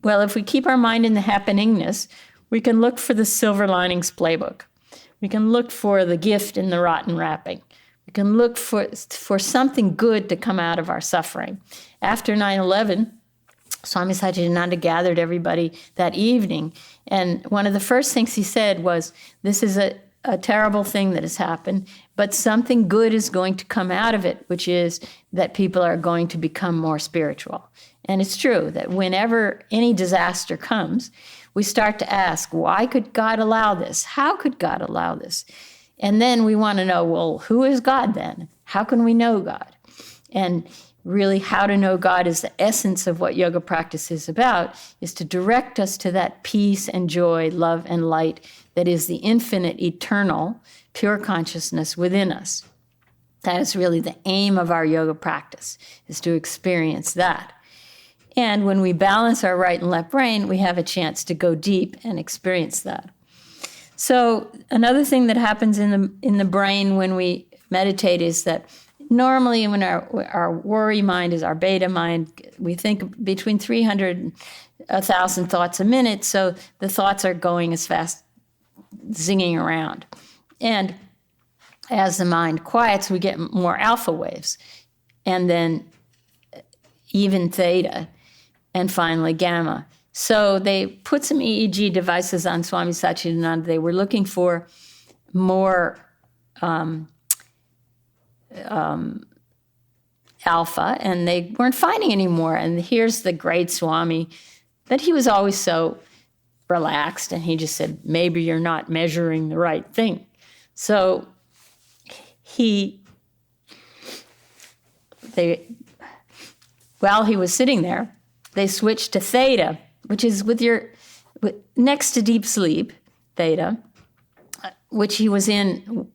Well, if we keep our mind in the happeningness, we can look for the silver linings playbook. We can look for the gift in the rotten wrapping. We can look for something good to come out of our suffering. After 9/11, Swami Satchidananda gathered everybody that evening, and one of the first things he said was, this is a terrible thing that has happened, but something good is going to come out of it, which is that people are going to become more spiritual. And it's true that whenever any disaster comes, we start to ask, why could God allow this? How could God allow this? And then we want to know, well, who is God then? How can we know God? And really, how to know God is the essence of what yoga practice is about, is to direct us to that peace and joy, love and light that is the infinite, eternal, pure consciousness within us. That is really the aim of our yoga practice, is to experience that. And when we balance our right and left brain, we have a chance to go deep and experience that. So another thing that happens in the brain when we meditate is that normally when our worry mind is our beta mind, we think between 300 and 1,000 thoughts a minute, so the thoughts are going as fast, zinging around. And as the mind quiets, we get more alpha waves, and then even theta, and finally gamma. So they put some EEG devices on Swami Satchidananda. They were looking for more alpha, and they weren't finding any more. And here's the great Swami, that he was always so relaxed, and he just said, maybe you're not measuring the right thing. So while he was sitting there, they switched to theta, which is next to deep sleep, theta, which he was in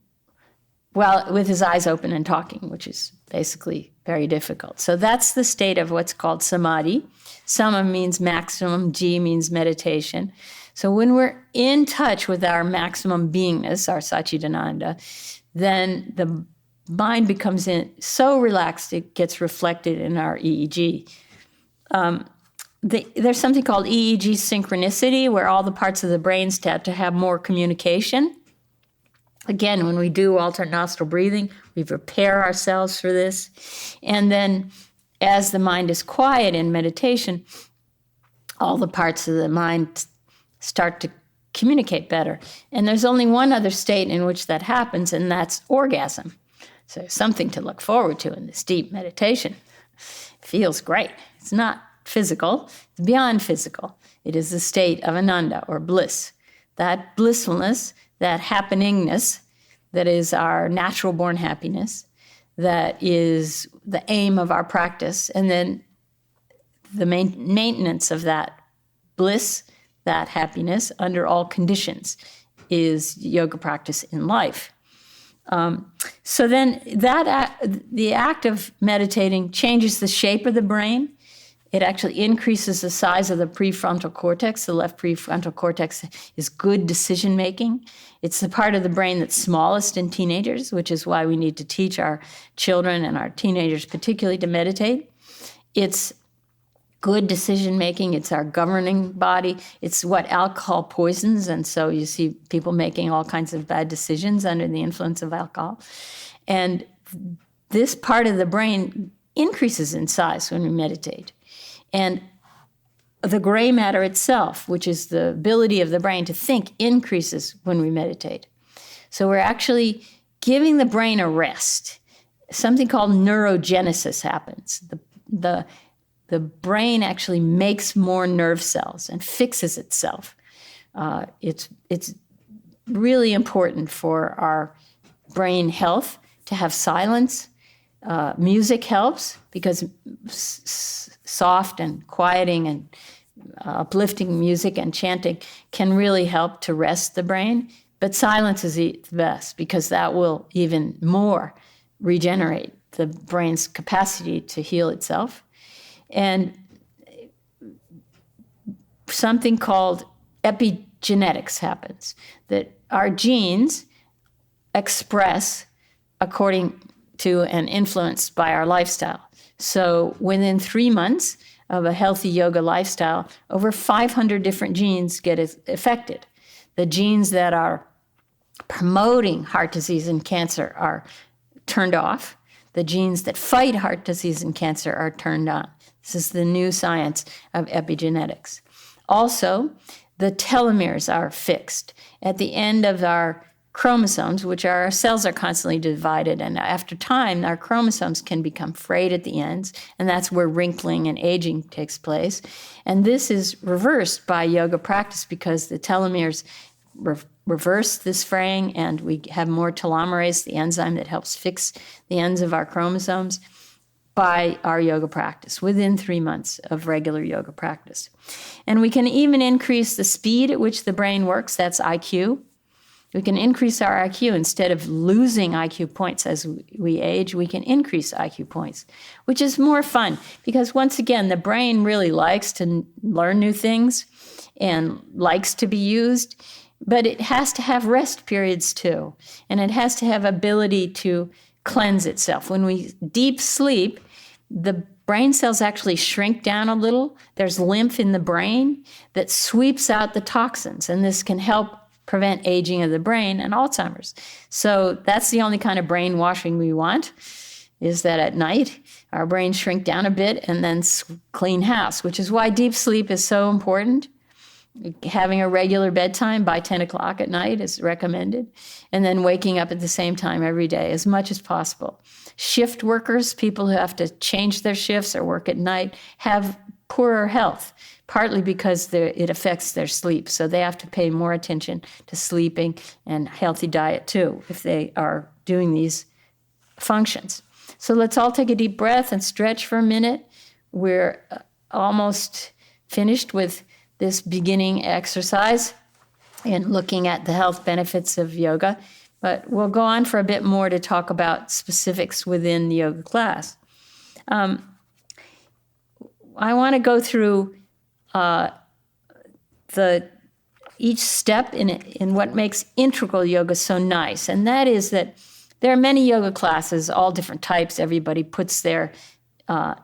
with his eyes open and talking, which is basically very difficult. So that's the state of what's called samadhi. Sama means maximum, ji means meditation. So when we're in touch with our maximum beingness, our Satchidananda, then the mind becomes so relaxed it gets reflected in our EEG. There's something called EEG synchronicity, where all the parts of the brain start to have more communication. Again, when we do alternate nostril breathing, we prepare ourselves for this. And then as the mind is quiet in meditation, all the parts of the mind start to communicate better. And there's only one other state in which that happens, and that's orgasm. So something to look forward to in this deep meditation. It feels great. It's not physical. It's beyond physical. It is the state of ananda, or bliss. That blissfulness, that happeningness, that is our natural-born happiness, that is the aim of our practice, and then the maintenance of that bliss, that happiness, under all conditions, is yoga practice in life. So then the act of meditating changes the shape of the brain. It actually increases the size of the prefrontal cortex. The left prefrontal cortex is good decision-making. It's the part of the brain that's smallest in teenagers, which is why we need to teach our children and our teenagers particularly to meditate. It's good decision-making. It's our governing body. It's what alcohol poisons, and so you see people making all kinds of bad decisions under the influence of alcohol. And this part of the brain increases in size when we meditate. And the gray matter itself, which is the ability of the brain to think, increases when we meditate. So we're actually giving the brain a rest. Something called neurogenesis happens. The brain actually makes more nerve cells and fixes itself. It's really important for our brain health to have silence. Music helps because soft and quieting and uplifting music and chanting can really help to rest the brain. But silence is the best because that will even more regenerate the brain's capacity to heal itself. And something called epigenetics happens, that our genes express according to and influenced by our lifestyle. So within 3 months of a healthy yoga lifestyle, over 500 different genes get affected. The genes that are promoting heart disease and cancer are turned off. The genes that fight heart disease and cancer are turned on. This is the new science of epigenetics. Also, the telomeres are fixed. At the end of our chromosomes, which are our cells are constantly divided, and after time, our chromosomes can become frayed at the ends, and that's where wrinkling and aging takes place. And this is reversed by yoga practice because the telomeres reverse this fraying, and we have more telomerase, the enzyme that helps fix the ends of our chromosomes, by our yoga practice within 3 months of regular yoga practice. And we can even increase the speed at which the brain works. That's IQ. We can increase our IQ. Instead of losing IQ points as we age, we can increase IQ points, which is more fun because, once again, the brain really likes to learn new things and likes to be used, but it has to have rest periods too, and it has to have ability to cleanse itself. When we deep sleep, the brain cells actually shrink down a little. There's lymph in the brain that sweeps out the toxins, and this can help prevent aging of the brain and Alzheimer's. So that's the only kind of brainwashing we want, is that at night our brains shrink down a bit and then clean house, which is why deep sleep is so important. Having a regular bedtime by 10 o'clock at night is recommended, and then waking up at the same time every day as much as possible. Shift workers, people who have to change their shifts or work at night, have poorer health, partly because it affects their sleep. So they have to pay more attention to sleeping and healthy diet too if they are doing these functions. So let's all take a deep breath and stretch for a minute. We're almost finished with this beginning exercise and looking at the health benefits of yoga, but we'll go on for a bit more to talk about specifics within the yoga class. I want to go through each step in what makes integral yoga so nice, and that is that there are many yoga classes, all different types. Everybody puts their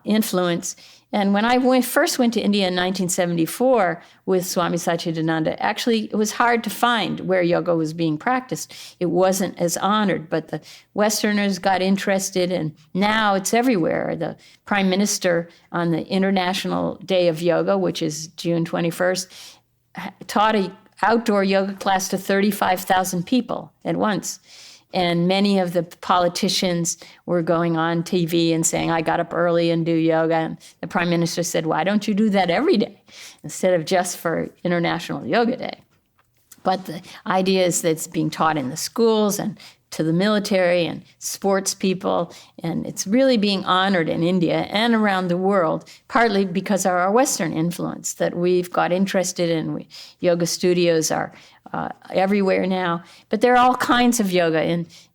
influence And when I first went to India in 1974 with Swami Satchidananda, actually it was hard to find where yoga was being practiced. It wasn't as honored, but the Westerners got interested, and now it's everywhere. The Prime Minister on the International Day of Yoga, which is June 21st, taught an outdoor yoga class to 35,000 people at once. And many of the politicians were going on TV and saying, I got up early and do yoga. And the Prime Minister said, why don't you do that every day instead of just for International Yoga Day? But the idea is that it's being taught in the schools and to the military and sports people. And it's really being honored in India and around the world, partly because of our Western influence that we've got interested in. Yoga studios are everywhere now. But there are all kinds of yoga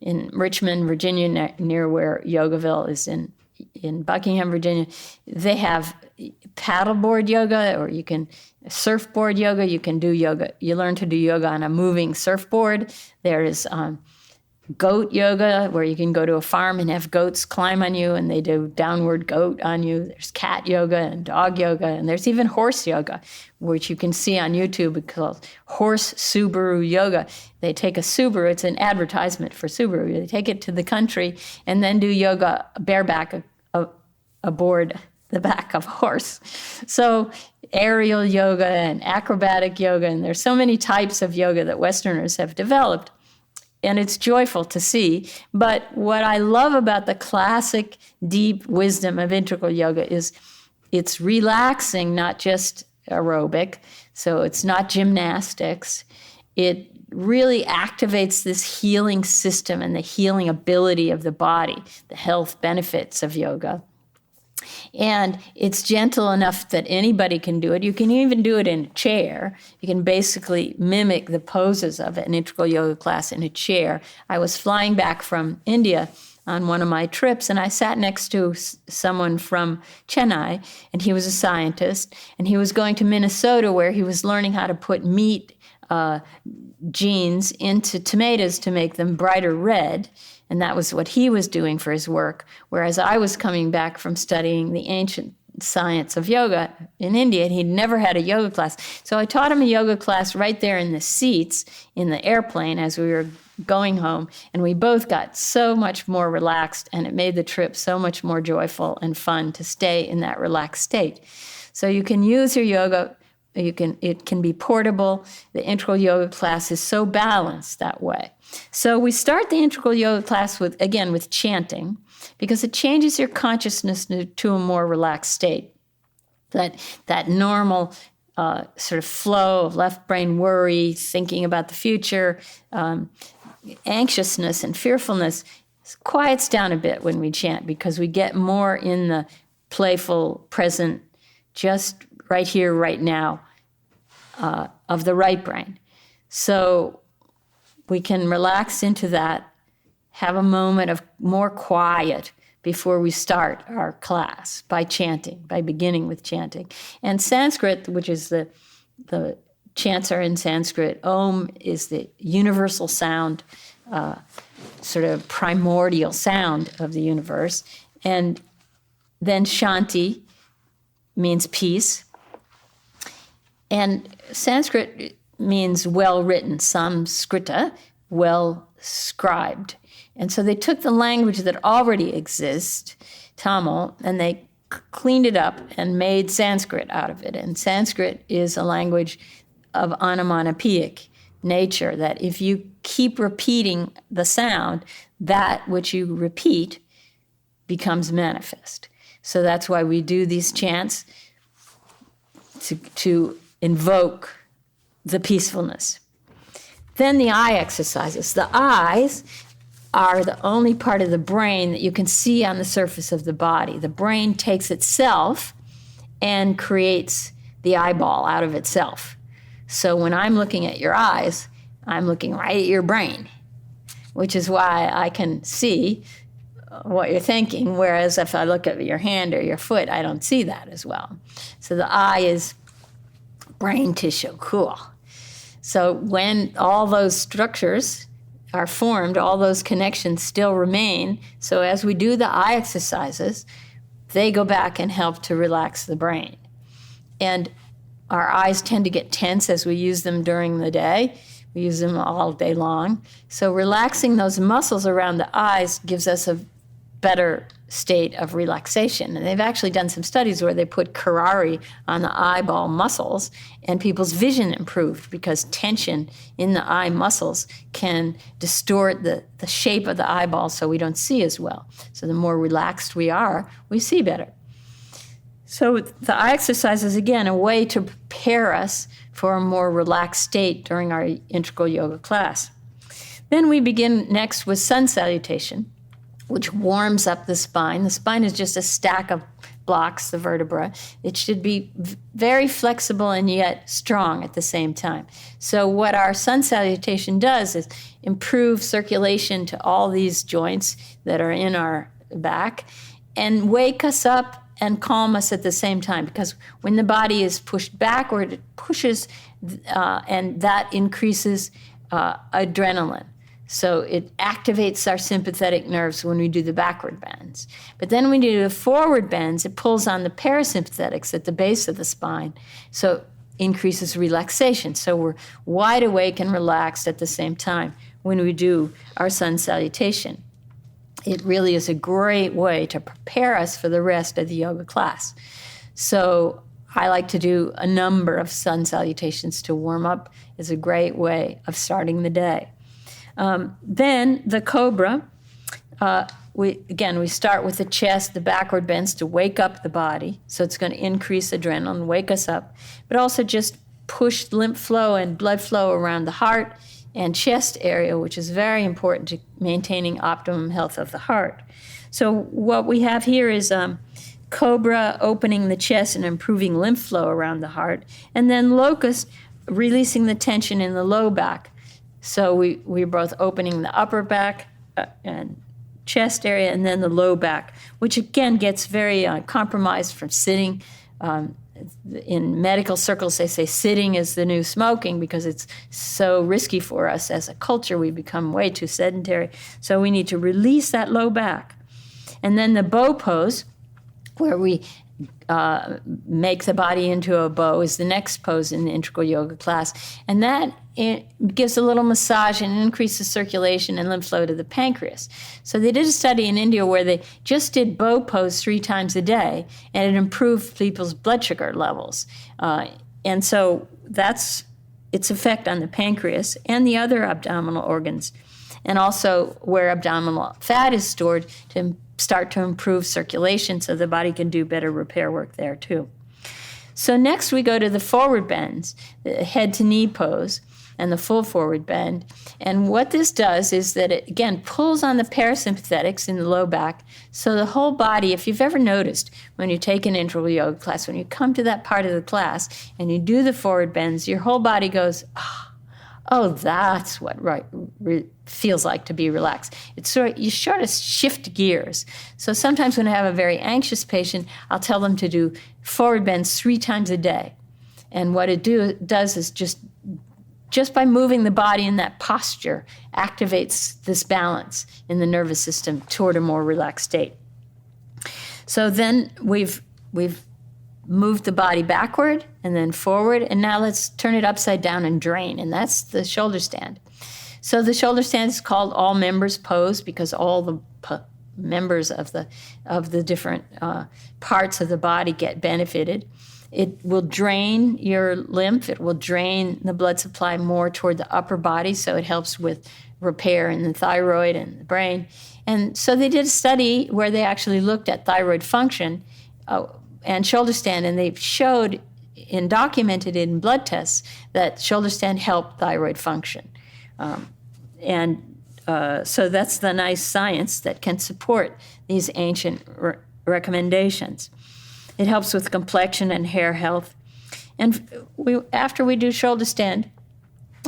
in Richmond, Virginia, near where Yogaville is in Buckingham, Virginia. They have paddleboard yoga, or you can surfboard yoga. You can do yoga. You learn to do yoga on a moving surfboard. There is goat yoga, where you can go to a farm and have goats climb on you and they do downward goat on you. There's cat yoga and dog yoga, and there's even horse yoga, which you can see on YouTube. It's called Horse Subaru Yoga. They take a Subaru, it's an advertisement for Subaru. They take it to the country and then do yoga bareback aboard the back of a horse. So aerial yoga and acrobatic yoga, and there's so many types of yoga that Westerners have developed. And it's joyful to see. But what I love about the classic deep wisdom of integral yoga is it's relaxing, not just aerobic. So it's not gymnastics. It really activates this healing system and the healing ability of the body, the health benefits of yoga. And it's gentle enough that anybody can do it. You can even do it in a chair. You can basically mimic the poses of an integral yoga class in a chair. I was flying back from India on one of my trips, and I sat next to someone from Chennai, and he was a scientist, and he was going to Minnesota, where he was learning how to put meat genes into tomatoes to make them brighter red. And that was what he was doing for his work, whereas I was coming back from studying the ancient science of yoga in India, and he'd never had a yoga class. So I taught him a yoga class right there in the seats in the airplane as we were going home, and we both got so much more relaxed, and it made the trip so much more joyful and fun to stay in that relaxed state. So you can use your yoga. It can be portable. The integral yoga class is so balanced that way. So we start the integral yoga class with chanting, because it changes your consciousness to a more relaxed state. That normal sort of flow of left brain worry, thinking about the future, anxiousness and fearfulness quiets down a bit when we chant, because we get more in the playful present, just right here, right now, of the right brain. So we can relax into that, have a moment of more quiet before we start our class by chanting, by beginning with chanting. And Sanskrit, which is the chants are in Sanskrit. Om is the universal sound, sort of primordial sound of the universe. And then Shanti means peace. And Sanskrit means well-written, samskrita, well-scribed. And so they took the language that already exists, Tamil, and they cleaned it up and made Sanskrit out of it. And Sanskrit is a language of onomatopoeic nature, that if you keep repeating the sound, that which you repeat becomes manifest. So that's why we do these chants, to invoke the peacefulness. Then the eye exercises. The eyes are the only part of the brain that you can see on the surface of the body. The brain takes itself and creates the eyeball out of itself. So when I'm looking at your eyes, I'm looking right at your brain, which is why I can see what you're thinking, whereas if I look at your hand or your foot, I don't see that as well. So the eye is brain tissue, cool. So when all those structures are formed, all those connections still remain. So as we do the eye exercises, they go back and help to relax the brain. And our eyes tend to get tense as we use them during the day. We use them all day long. So relaxing those muscles around the eyes gives us a better state of relaxation. And they've actually done some studies where they put curare on the eyeball muscles, and people's vision improved because tension in the eye muscles can distort the shape of the eyeball so we don't see as well. So the more relaxed we are, we see better. So the eye exercise is, again, a way to prepare us for a more relaxed state during our integral yoga class. Then we begin next with sun salutation, which warms up the spine. The spine is just a stack of blocks, the vertebra. It should be very flexible and yet strong at the same time. So what our sun salutation does is improve circulation to all these joints that are in our back and wake us up and calm us at the same time, because when the body is pushed backward, it pushes and that increases adrenaline. So it activates our sympathetic nerves when we do the backward bends. But then when we do the forward bends, it pulls on the parasympathetics at the base of the spine. So it increases relaxation. So we're wide awake and relaxed at the same time when we do our sun salutation. It really is a great way to prepare us for the rest of the yoga class. So I like to do a number of sun salutations to warm up. It's a great way of starting the day. Then the cobra, we start with the chest, the backward bends to wake up the body. So it's going to increase adrenaline, wake us up, but also just push lymph flow and blood flow around the heart and chest area, which is very important to maintaining optimum health of the heart. So what we have here is cobra opening the chest and improving lymph flow around the heart, and then locust releasing the tension in the low back. So we're both opening the upper back and chest area, and then the low back, which again gets very compromised from sitting. In medical circles, they say sitting is the new smoking because it's so risky for us as a culture. We become way too sedentary. So we need to release that low back. And then the bow pose, where we make the body into a bow, is the next pose in the integral yoga class. And that gives a little massage and increases circulation and lymph flow to the pancreas. So they did a study in India where they just did bow pose 3 times a day, and it improved people's blood sugar levels. And so that's its effect on the pancreas and the other abdominal organs, and also where abdominal fat is stored to start to improve circulation so the body can do better repair work there too. So next we go to the forward bends, the head to knee pose and the full forward bend. And what this does is that it, again, pulls on the parasympathetics in the low back. So the whole body, if you've ever noticed when you take an integral yoga class, when you come to that part of the class and you do the forward bends, your whole body goes, oh, that's what feels like to be relaxed. It's you sort of shift gears. So sometimes when I have a very anxious patient, I'll tell them to do forward bends 3 times a day. And what it does is just by moving the body in that posture activates this balance in the nervous system toward a more relaxed state. So then we've moved the body backward and then forward, and now let's turn it upside down and drain, and that's the shoulder stand. So the shoulder stand is called all members pose because all the members of the different parts of the body get benefited. It will drain your lymph. It will drain the blood supply more toward the upper body, so it helps with repair in the thyroid and the brain. And so they did a study where they actually looked at thyroid function and shoulder stand, and they showed and documented in blood tests that shoulder stand helped thyroid function. So that's the nice science that can support these ancient recommendations. It helps with complexion and hair health. And after we do shoulder stand,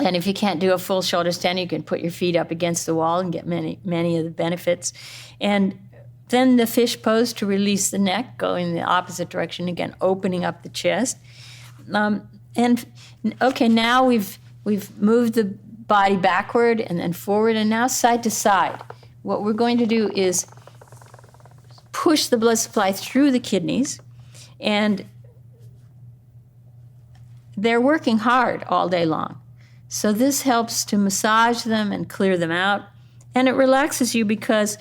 and if you can't do a full shoulder stand, you can put your feet up against the wall and get many of the benefits. And then the fish pose to release the neck, going in the opposite direction, again, opening up the chest. Now we've moved the body backward and then forward, and now side to side. What we're going to do is push the blood supply through the kidneys, and they're working hard all day long. So this helps to massage them and clear them out. And it relaxes you because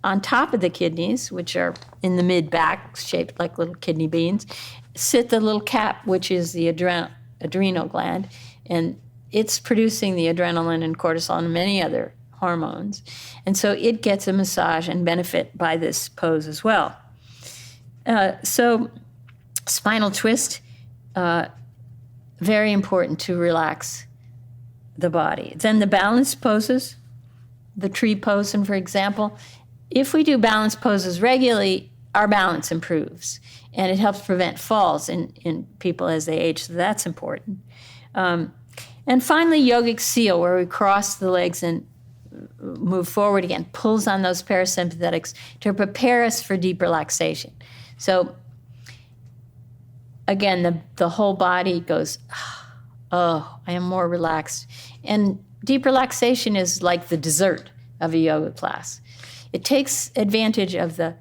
on top of the kidneys, which are in the mid-back, shaped like little kidney beans, sit the little cap, which is the adrenal gland. And it's producing the adrenaline and cortisol and many other hormones. And so it gets a massage and benefit by this pose as well. So spinal twist, very important to relax the body. Then the balance poses, the tree pose, and for example, if we do balance poses regularly, our balance improves, and it helps prevent falls in people as they age, so that's important. And finally, yogic seal, where we cross the legs and move forward again, pulls on those parasympathetics to prepare us for deep relaxation. So again, the whole body goes, oh, I am more relaxed. And deep relaxation is like the dessert of a yoga class. It takes advantage of the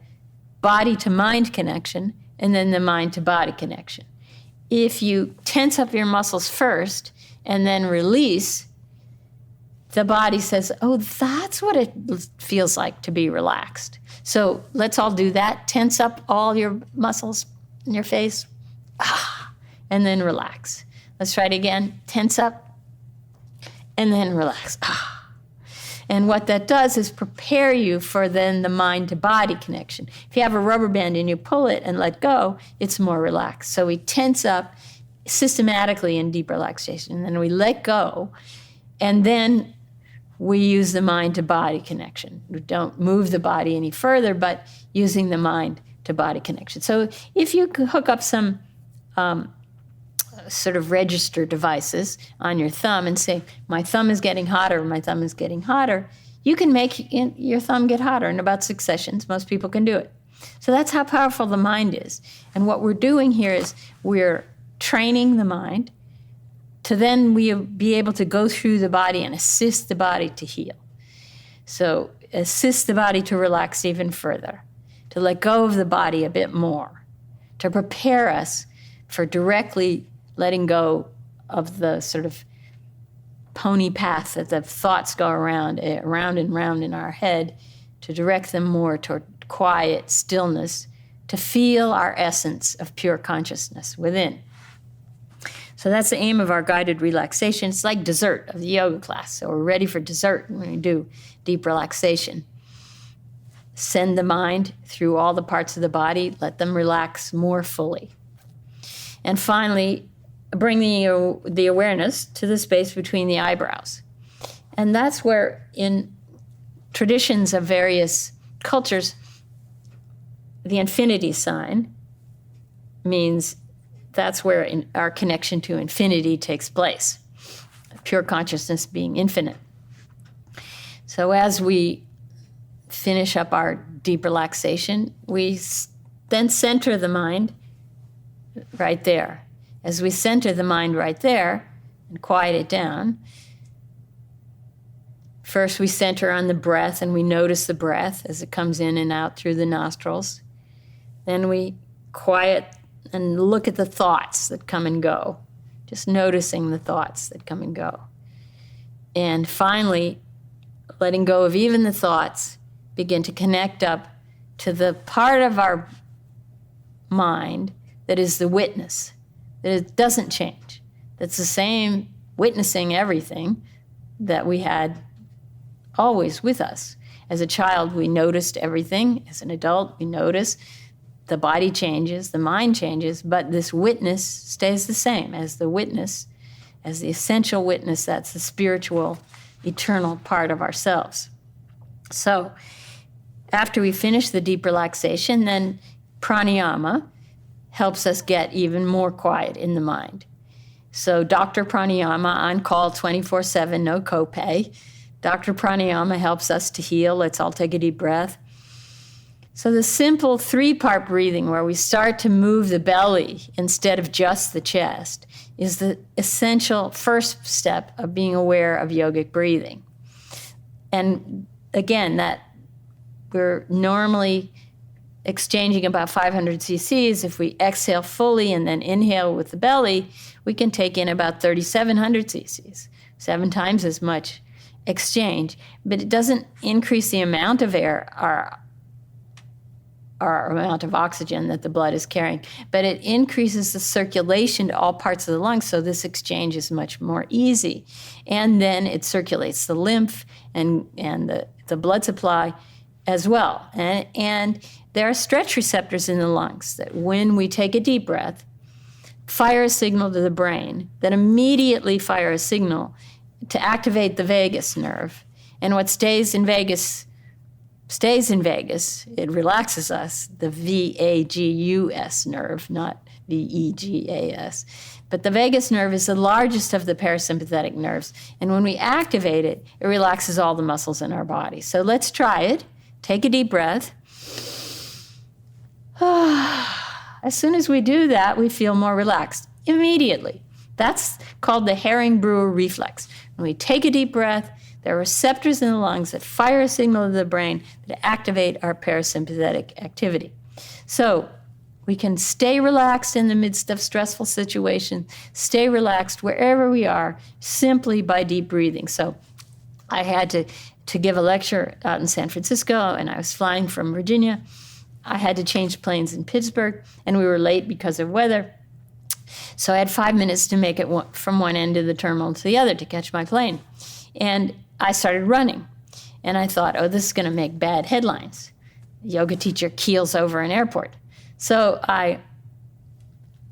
body-to-mind connection and then the mind-to-body connection. If you tense up your muscles first and then release, the body says, oh, that's what it feels like to be relaxed. So let's all do that. Tense up all your muscles in your face, and then relax. Let's try it again. Tense up, and then relax. And what that does is prepare you for then the mind-to-body connection. If you have a rubber band and you pull it and let go, it's more relaxed. So we tense up systematically in deep relaxation, and then we let go, and then we use the mind-to-body connection. We don't move the body any further, but using the mind-to-body connection. So if you hook up some sort of register devices on your thumb and say, my thumb is getting hotter, my thumb is getting hotter, you can make your thumb get hotter in about 6 sessions. Most people can do it. So that's how powerful the mind is. And what we're doing here is we're training the mind to then be able to go through the body and assist the body to heal. So assist the body to relax even further, to let go of the body a bit more, to prepare us for directly letting go of the sort of pony path that the thoughts go round and round in our head, to direct them more toward quiet stillness, to feel our essence of pure consciousness within. So that's the aim of our guided relaxation. It's like dessert of the yoga class. So we're ready for dessert when we do deep relaxation. Send the mind through all the parts of the body, let them relax more fully. And finally, bring the awareness to the space between the eyebrows. And that's where, in traditions of various cultures, the infinity sign means that's where our connection to infinity takes place, pure consciousness being infinite. So as we finish up our deep relaxation, we then center the mind right there. As we center the mind right there and quiet it down, first we center on the breath and we notice the breath as it comes in and out through the nostrils. Then we quiet and look at the thoughts that come and go, just noticing the thoughts that come and go. And finally, letting go of even the thoughts, begin to connect up to the part of our mind that is the witness, that it doesn't change. That's the same witnessing everything that we had always with us. As a child, we noticed everything. As an adult, we notice the body changes, the mind changes, but this witness stays the same as the witness, as the essential witness. That's the spiritual, eternal part of ourselves. So after we finish the deep relaxation, then pranayama helps us get even more quiet in the mind. So Dr. Pranayama, on call 24/7, no copay. Dr. Pranayama helps us to heal. Let's all take a deep breath. So the simple 3-part breathing, where we start to move the belly instead of just the chest, is the essential first step of being aware of yogic breathing. And again, that we're normally exchanging about 500 cc's. If we exhale fully and then inhale with the belly, we can take in about 3,700 cc's, 7 times as much exchange. But it doesn't increase the amount of air, our amount of oxygen that the blood is carrying, but it increases the circulation to all parts of the lungs, so this exchange is much more easy. And then it circulates the lymph and the blood supply as well. And there are stretch receptors in the lungs that when we take a deep breath, fire a signal to the brain that immediately fire a signal to activate the vagus nerve. And what stays in Vegas. It relaxes us, the vagus nerve, not vegas. But the vagus nerve is the largest of the parasympathetic nerves. And when we activate it, it relaxes all the muscles in our body. So let's try it. Take a deep breath. As soon as we do that, we feel more relaxed immediately. That's called the Herring-Brewer reflex. When we take a deep breath, there are receptors in the lungs that fire a signal to the brain that activate our parasympathetic activity. So we can stay relaxed in the midst of stressful situations, stay relaxed wherever we are, simply by deep breathing. So I had to give a lecture out in San Francisco, and I was flying from Virginia. I had to change planes in Pittsburgh, and we were late because of weather. So I had 5 minutes to make it from one end of the terminal to the other to catch my plane. And I started running, and I thought, oh, this is going to make bad headlines. A yoga teacher keels over an airport. So I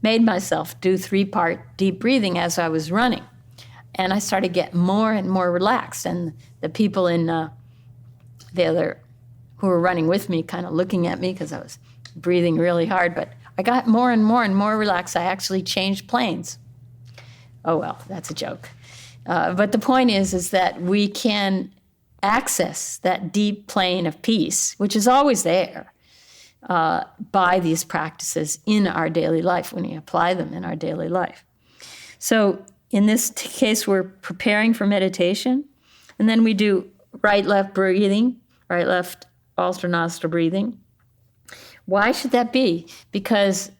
made myself do 3-part deep breathing as I was running, and I started to get more and more relaxed. And the people in the other who were running with me kind of looking at me because I was breathing really hard, but I got more and more relaxed. I actually changed planes. Oh, well, that's a joke. But the point is that we can access that deep plane of peace, which is always there, by these practices in our daily life, when we apply them in our daily life. So in this case, we're preparing for meditation, and then we do right-left breathing, right-left alternate breathing. Why should that be? Because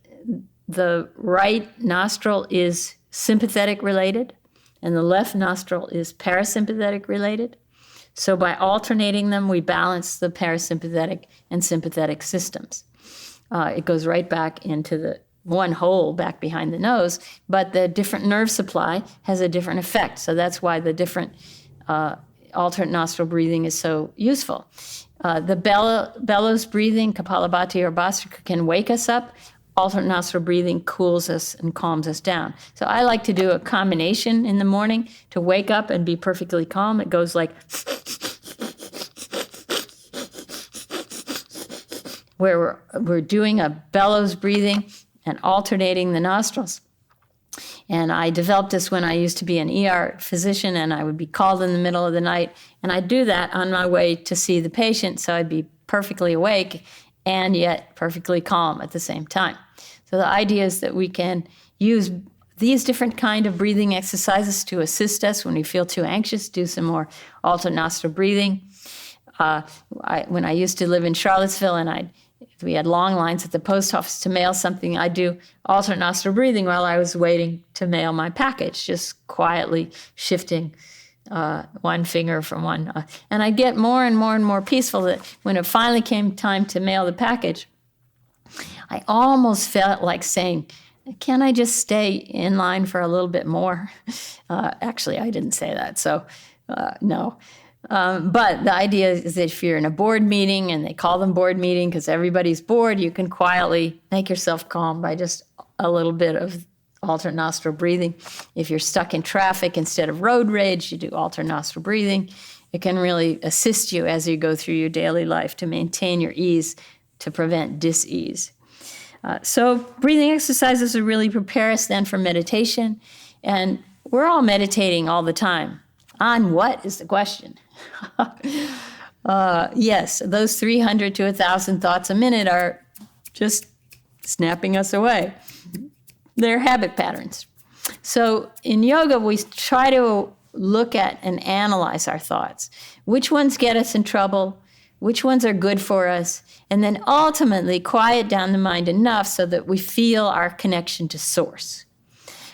the right nostril is sympathetic related, and the left nostril is parasympathetic related. So by alternating them, we balance the parasympathetic and sympathetic systems. It goes right back into the one hole back behind the nose, but the different nerve supply has a different effect. So that's why the different alternate nostril breathing is so useful. The bellows breathing, Kapalabhati or Bhastrika, can wake us up. Alternate nostril breathing cools us and calms us down. So I like to do a combination in the morning to wake up and be perfectly calm. It goes like where we're doing a bellows breathing and alternating the nostrils. And I developed this when I used to be an ER physician, and I would be called in the middle of the night, and I'd do that on my way to see the patient, so I'd be perfectly awake and yet perfectly calm at the same time. So the idea is that we can use these different kind of breathing exercises to assist us when we feel too anxious. Do some more alternate nostril breathing. When I used to live in Charlottesville and we had long lines at the post office to mail something, I'd do alternate nostril breathing while I was waiting to mail my package, just quietly shifting one finger from one. And I'd get more and more peaceful that when it finally came time to mail the package, I almost felt like saying, can I just stay in line for a little bit more? Actually, I didn't say that, so no. But the idea is that if you're in a board meeting, and they call them board meeting because everybody's bored, you can quietly make yourself calm by just a little bit of alternate nostril breathing. If you're stuck in traffic, instead of road rage, you do alternate nostril breathing. It can really assist you as you go through your daily life to maintain your ease, to prevent dis-ease. So breathing exercises will really prepare us then for meditation. And we're all meditating all the time. On what is the question? Yes, those 300 to 1,000 thoughts a minute are just snapping us away. They're habit patterns. So in yoga, we try to look at and analyze our thoughts. Which ones get us in trouble? which ones are good for us, and then ultimately quiet down the mind enough so that we feel our connection to source.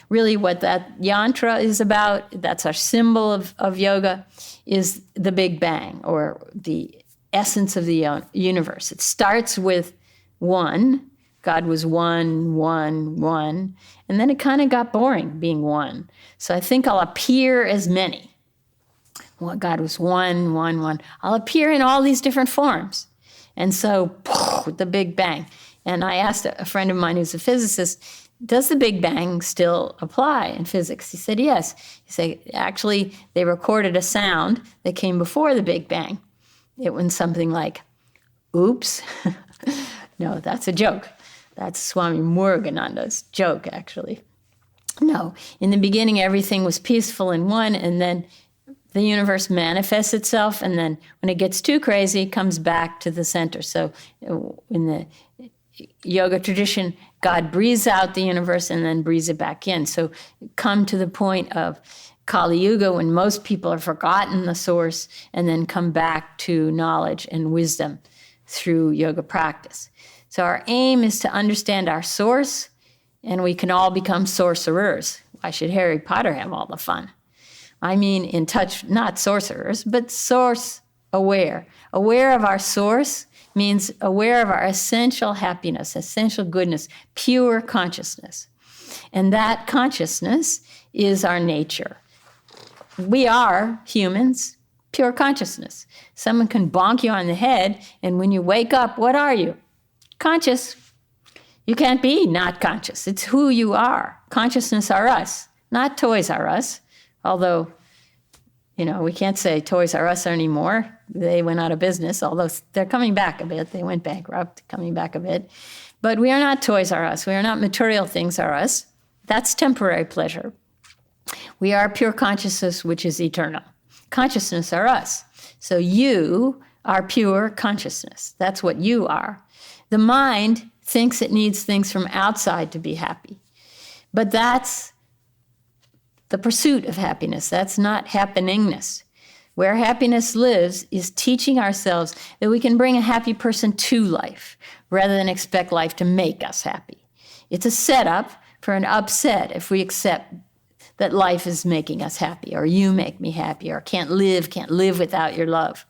Really what that yantra is about, that's our symbol of yoga, is the Big Bang, or the essence of the universe. It starts with one. God was one, one, and then it kind of got boring being one. So I think I'll appear as many. Well, God was one, one. I'll appear in all these different forms. And so, the Big Bang. And I asked a friend of mine who's a physicist, does the Big Bang still apply in physics? He said, yes. He said, actually, they recorded a sound that came before the Big Bang. It went something like, oops. No, that's a joke. That's Swami Murugananda's joke, actually. No, in the beginning, everything was peaceful and one, and then the universe manifests itself, and then when it gets too crazy, it comes back to the center. So in the yoga tradition, God breathes out the universe and then breathes it back in. So come to the point of Kali Yuga when most people have forgotten the source and then come back to knowledge and wisdom through yoga practice. So our aim is to understand our source, and we can all become sorcerers. Why should Harry Potter have all the fun? I mean, in touch, not sorcerers, but source aware. Aware of our source means aware of our essential happiness, essential goodness, pure consciousness. And that consciousness is our nature. We are humans, pure consciousness. Someone can bonk you on the head, and when you wake up, what are you? Conscious. You can't be not conscious. It's who you are. Consciousness are us, not Toys R Us. Although, we can't say Toys R Us anymore. They went out of business, although they're coming back a bit. They went bankrupt, coming back a bit. But we are not Toys R Us. We are not material things are us. That's temporary pleasure. We are pure consciousness, which is eternal. Consciousness are us. So you are pure consciousness. That's what you are. The mind thinks it needs things from outside to be happy. But that's the pursuit of happiness. That's not happeningness. Where happiness lives is teaching ourselves that we can bring a happy person to life rather than expect life to make us happy. It's a setup for an upset if we accept that life is making us happy, or you make me happy, or can't live without your love.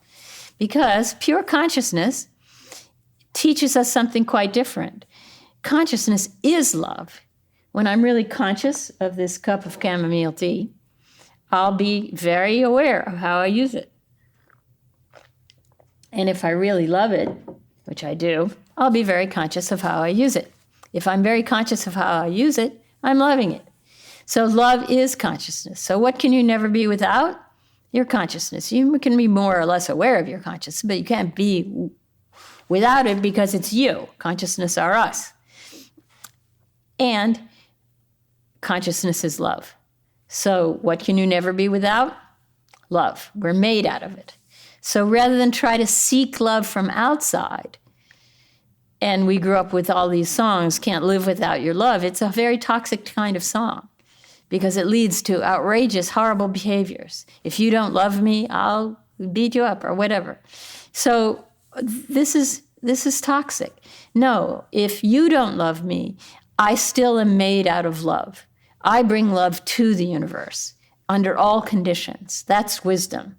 Because pure consciousness teaches us something quite different. Consciousness is love. When I'm really conscious of this cup of chamomile tea, I'll be very aware of how I use it. And if I really love it, which I do, I'll be very conscious of how I use it. If I'm very conscious of how I use it, I'm loving it. So love is consciousness. So what can you never be without? Your consciousness. You can be more or less aware of your consciousness, but you can't be without it because it's you. Consciousness are us. And consciousness is love. So what can you never be without? Love. We're made out of it. So rather than try to seek love from outside, and we grew up with all these songs, Can't Live Without Your Love, it's a very toxic kind of song because it leads to outrageous, horrible behaviors. If you don't love me, I'll beat you up or whatever. So this is toxic. No, if you don't love me, I still am made out of love. I bring love to the universe under all conditions. That's wisdom.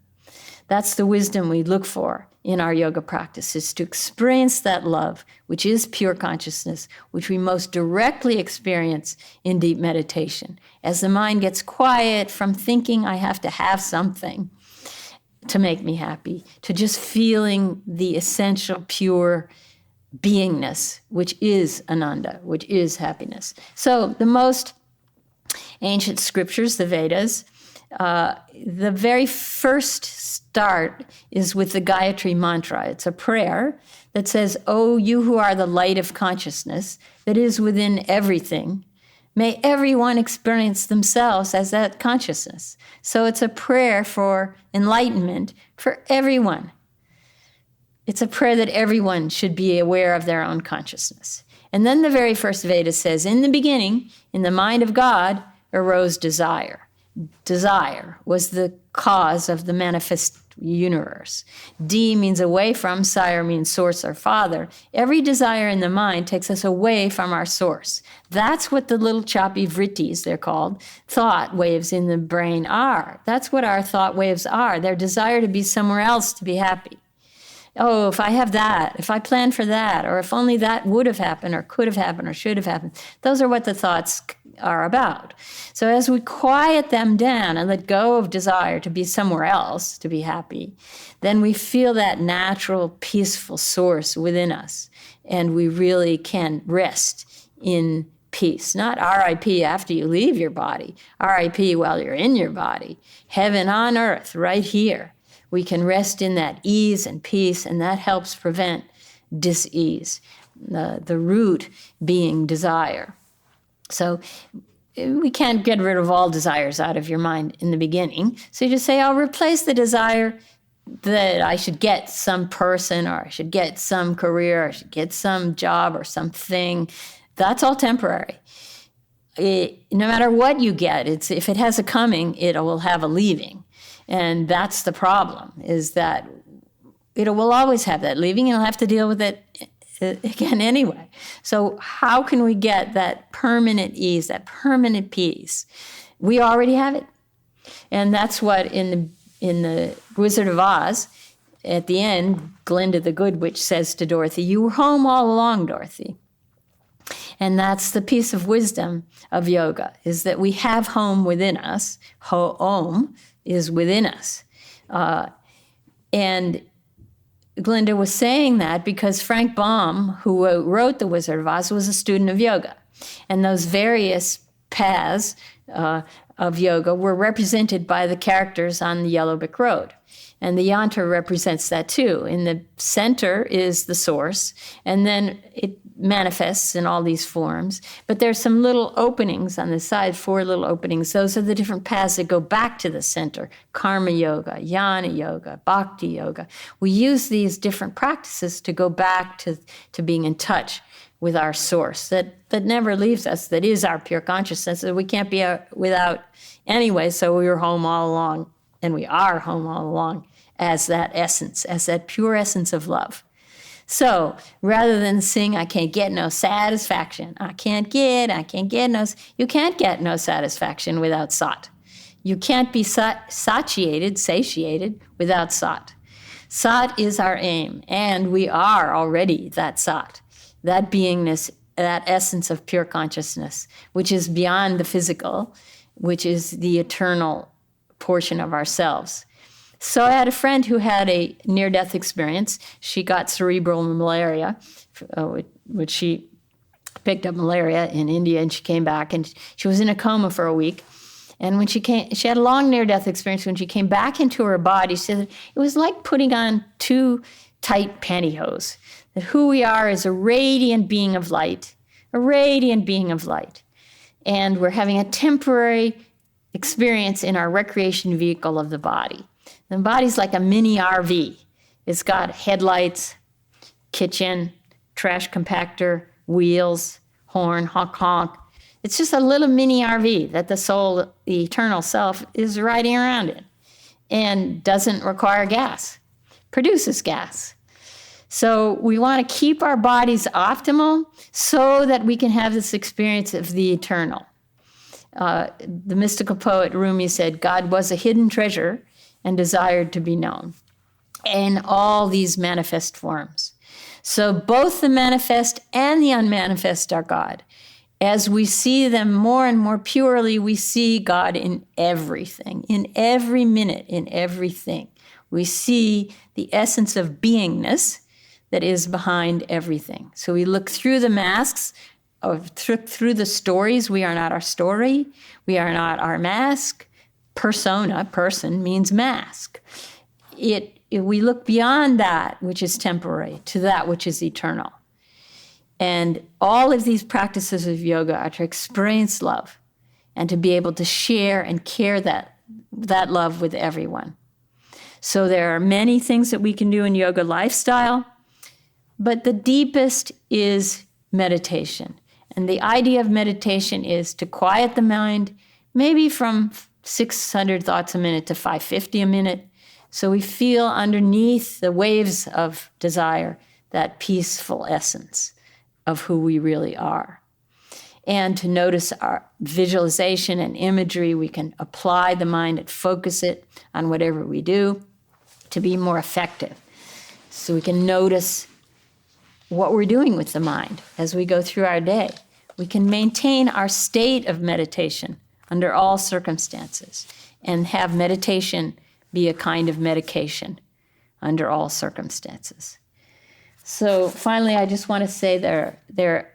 That's the wisdom we look for in our yoga practice, is to experience that love, which is pure consciousness, which we most directly experience in deep meditation. As the mind gets quiet from thinking I have to have something to make me happy, to just feeling the essential pure beingness, which is Ananda, which is happiness. So the most ancient scriptures, the Vedas, the very first start is with the Gayatri mantra. It's a prayer that says, "Oh, you who are the light of consciousness that is within everything, may everyone experience themselves as that consciousness." So it's a prayer for enlightenment for everyone. It's a prayer that everyone should be aware of their own consciousness. And then the very first Veda says, in the beginning, in the mind of God, arose desire. Desire was the cause of the universe. D means away from, sire means source or father. Every desire in the mind takes us away from our source. That's what the little choppy vrittis, they're called, thought waves in the brain are. That's what our thought waves are. Their desire to be somewhere else to be happy. Oh, if I have that, if I plan for that, or if only that would have happened or could have happened or should have happened. Those are what the thoughts are about. So as we quiet them down and let go of desire to be somewhere else, to be happy, then we feel that natural, peaceful source within us. And we really can rest in peace. Not RIP after you leave your body, RIP while you're in your body. Heaven on earth, right here. We can rest in that ease and peace, and that helps prevent dis-ease, the root being desire. So we can't get rid of all desires out of your mind in the beginning. So you just say, I'll replace the desire that I should get some person, or I should get some career, or I should get some job or something. That's all temporary. No matter what you get, if it has a coming, it will have a leaving. And that's the problem, is that it will always have that leaving, and you'll have to deal with it again anyway. So how can we get that permanent ease, that permanent peace? We already have it. And that's what in the Wizard of Oz, at the end, Glinda the Good Witch says to Dorothy, "You were home all along, Dorothy." And that's the piece of wisdom of yoga, is that we have home within us. Ho-om is within us. And Glinda was saying that because Frank Baum, who wrote The Wizard of Oz, was a student of yoga. And those various paths of yoga were represented by the characters on the Yellow Brick Road. And the yantra represents that too. In the center is the source, and then it manifests in all these forms. But there's some little openings on the side, 4 little openings. Those are the different paths that go back to the center. Karma yoga, jnana yoga, bhakti yoga. We use these different practices to go back to being in touch with our source that never leaves us, that is our pure consciousness, that we can't be without anyway. So we were home all along, and we are home all along as that essence, as that pure essence of love. So rather than sing, I can't get no satisfaction, you can't get no satisfaction without sat. You can't be satiated without sat. Sat is our aim, and we are already that sat, that beingness, that essence of pure consciousness, which is beyond the physical, which is the eternal portion of ourselves. So I had a friend who had a near-death experience. She got cerebral malaria, which she picked up malaria in India, and she came back, and she was in a coma for a week. And when she had a long near-death experience. When she came back into her body, she said it was like putting on 2 tight pantyhose, that who we are is a radiant being of light, And we're having a temporary experience in our recreation vehicle of the body. The body's like a mini RV. It's got headlights, kitchen, trash compactor, wheels, horn, honk, honk. It's just a little mini RV that the soul, the eternal self, is riding around in, and doesn't require gas, produces gas. So we want to keep our bodies optimal so that we can have this experience of the eternal. The mystical poet Rumi said, God was a hidden treasure and desired to be known in all these manifest forms. So both the manifest and the unmanifest are God. As we see them more and more purely, we see God in everything, in every minute, in everything. We see the essence of beingness that is behind everything. So we look through the masks, or through the stories. We are not our story. We are not our mask. Persona, person, means mask. We look beyond that which is temporary to that which is eternal. And all of these practices of yoga are to experience love and to be able to share and care that love with everyone. So there are many things that we can do in yoga lifestyle, but the deepest is meditation. And the idea of meditation is to quiet the mind, maybe from 600 thoughts a minute to 550 a minute, So we feel underneath the waves of desire that peaceful essence of who we really are. And to notice our visualization and imagery, we can apply the mind and focus it on whatever we do to be more effective. So we can notice what we're doing with the mind as we go through our day. We can maintain our state of meditation under all circumstances and have meditation be a kind of medication under all circumstances. So finally, I just want to say they're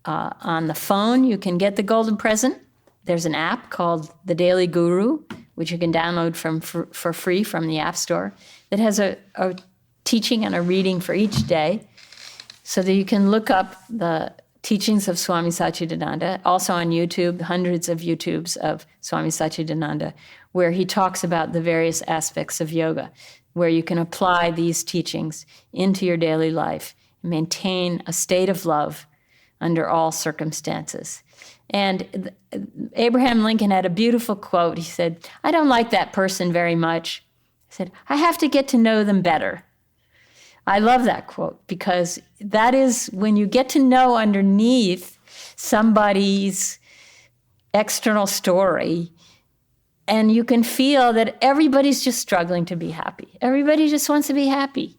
on the phone. You can get the golden present. There's an app called The Daily Guru, which you can download for free from the App Store, that has a teaching and a reading for each day, so that you can look up the teachings of Swami Satchidananda. Also on YouTube, hundreds of YouTubes of Swami Satchidananda, where he talks about the various aspects of yoga, where you can apply these teachings into your daily life and maintain a state of love under all circumstances. And Abraham Lincoln had a beautiful quote. He said, "I don't like that person very much." He said, "I have to get to know them better." I love that quote, because that is when you get to know underneath somebody's external story, and you can feel that everybody's just struggling to be happy. Everybody just wants to be happy.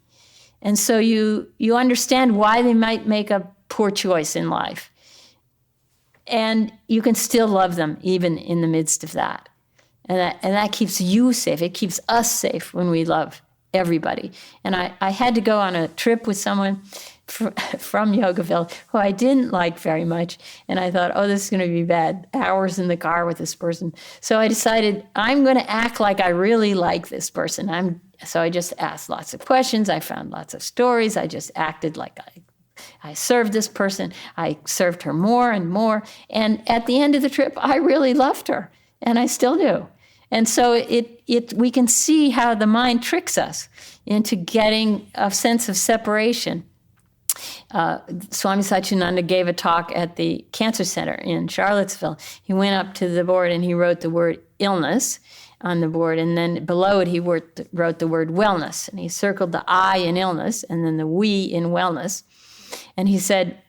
And so you understand why they might make a poor choice in life. And you can still love them even in the midst of that. And that keeps you safe. It keeps us safe when we love everybody. And I had to go on a trip with someone from Yogaville who I didn't like very much. And I thought, oh, this is going to be bad. Hours in the car with this person. So I decided I'm going to act like I really like this person. So I just asked lots of questions. I found lots of stories. I just acted like I served this person. I served her more and more. And at the end of the trip, I really loved her. And I still do. And so we can see how the mind tricks us into getting a sense of separation. Swami Satchidananda gave a talk at the Cancer Center in Charlottesville. He went up to the board and he wrote the word illness on the board, and then below it he wrote the word wellness. And he circled the I in illness and then the we in wellness. And he said,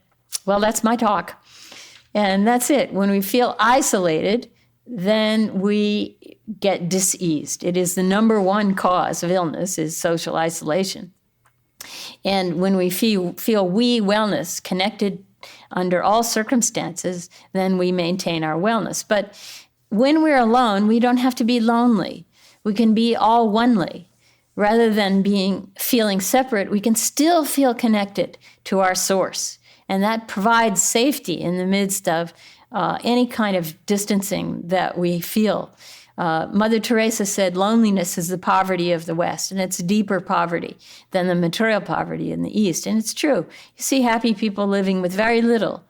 well, that's my talk. And that's it. When we feel isolated, then we get diseased. It is the number one cause of illness, is social isolation. And when we feel we wellness connected under all circumstances, then we maintain our wellness. But when we're alone, we don't have to be lonely. We can be all onely. Rather than feeling separate, we can still feel connected to our source. And that provides safety in the midst of any kind of distancing that we feel. Mother Teresa said loneliness is the poverty of the West, and it's deeper poverty than the material poverty in the East. And it's true. You see happy people living with very little,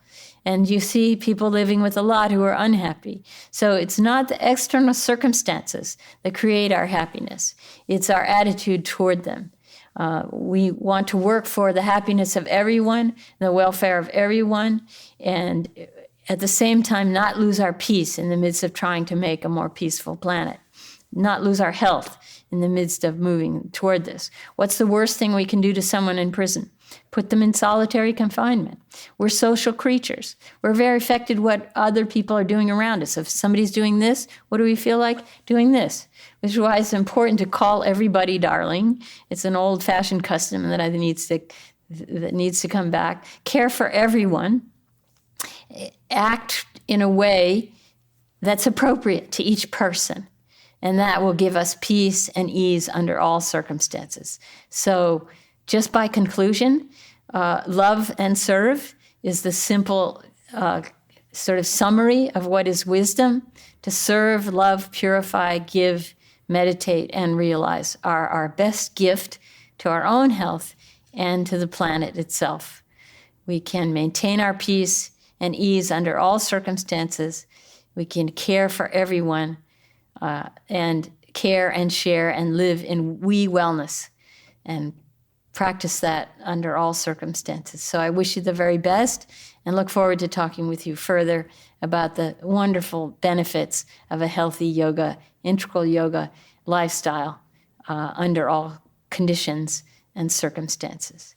and you see people living with a lot who are unhappy. So it's not the external circumstances that create our happiness. It's our attitude toward them. We want to work for the happiness of everyone, the welfare of everyone, and at the same time not lose our peace in the midst of trying to make a more peaceful planet, not lose our health in the midst of moving toward this. What's the worst thing we can do to someone in prison? Put them in solitary confinement. We're social creatures. We're very affected what other people are doing around us. If somebody's doing this, what do we feel like? Doing this. Which is why it's important to call everybody darling. It's an old-fashioned custom that needs to come back. Care for everyone. Act in a way that's appropriate to each person. And that will give us peace and ease under all circumstances. So just by conclusion, love and serve is the simple sort of summary of what is wisdom. To serve, love, purify, give, meditate, and realize are our best gift to our own health and to the planet itself. We can maintain our peace and ease under all circumstances. We can care for everyone and care and share and live in we wellness and practice that under all circumstances. So I wish you the very best and look forward to talking with you further about the wonderful benefits of a healthy yoga, integral yoga lifestyle under all conditions and circumstances.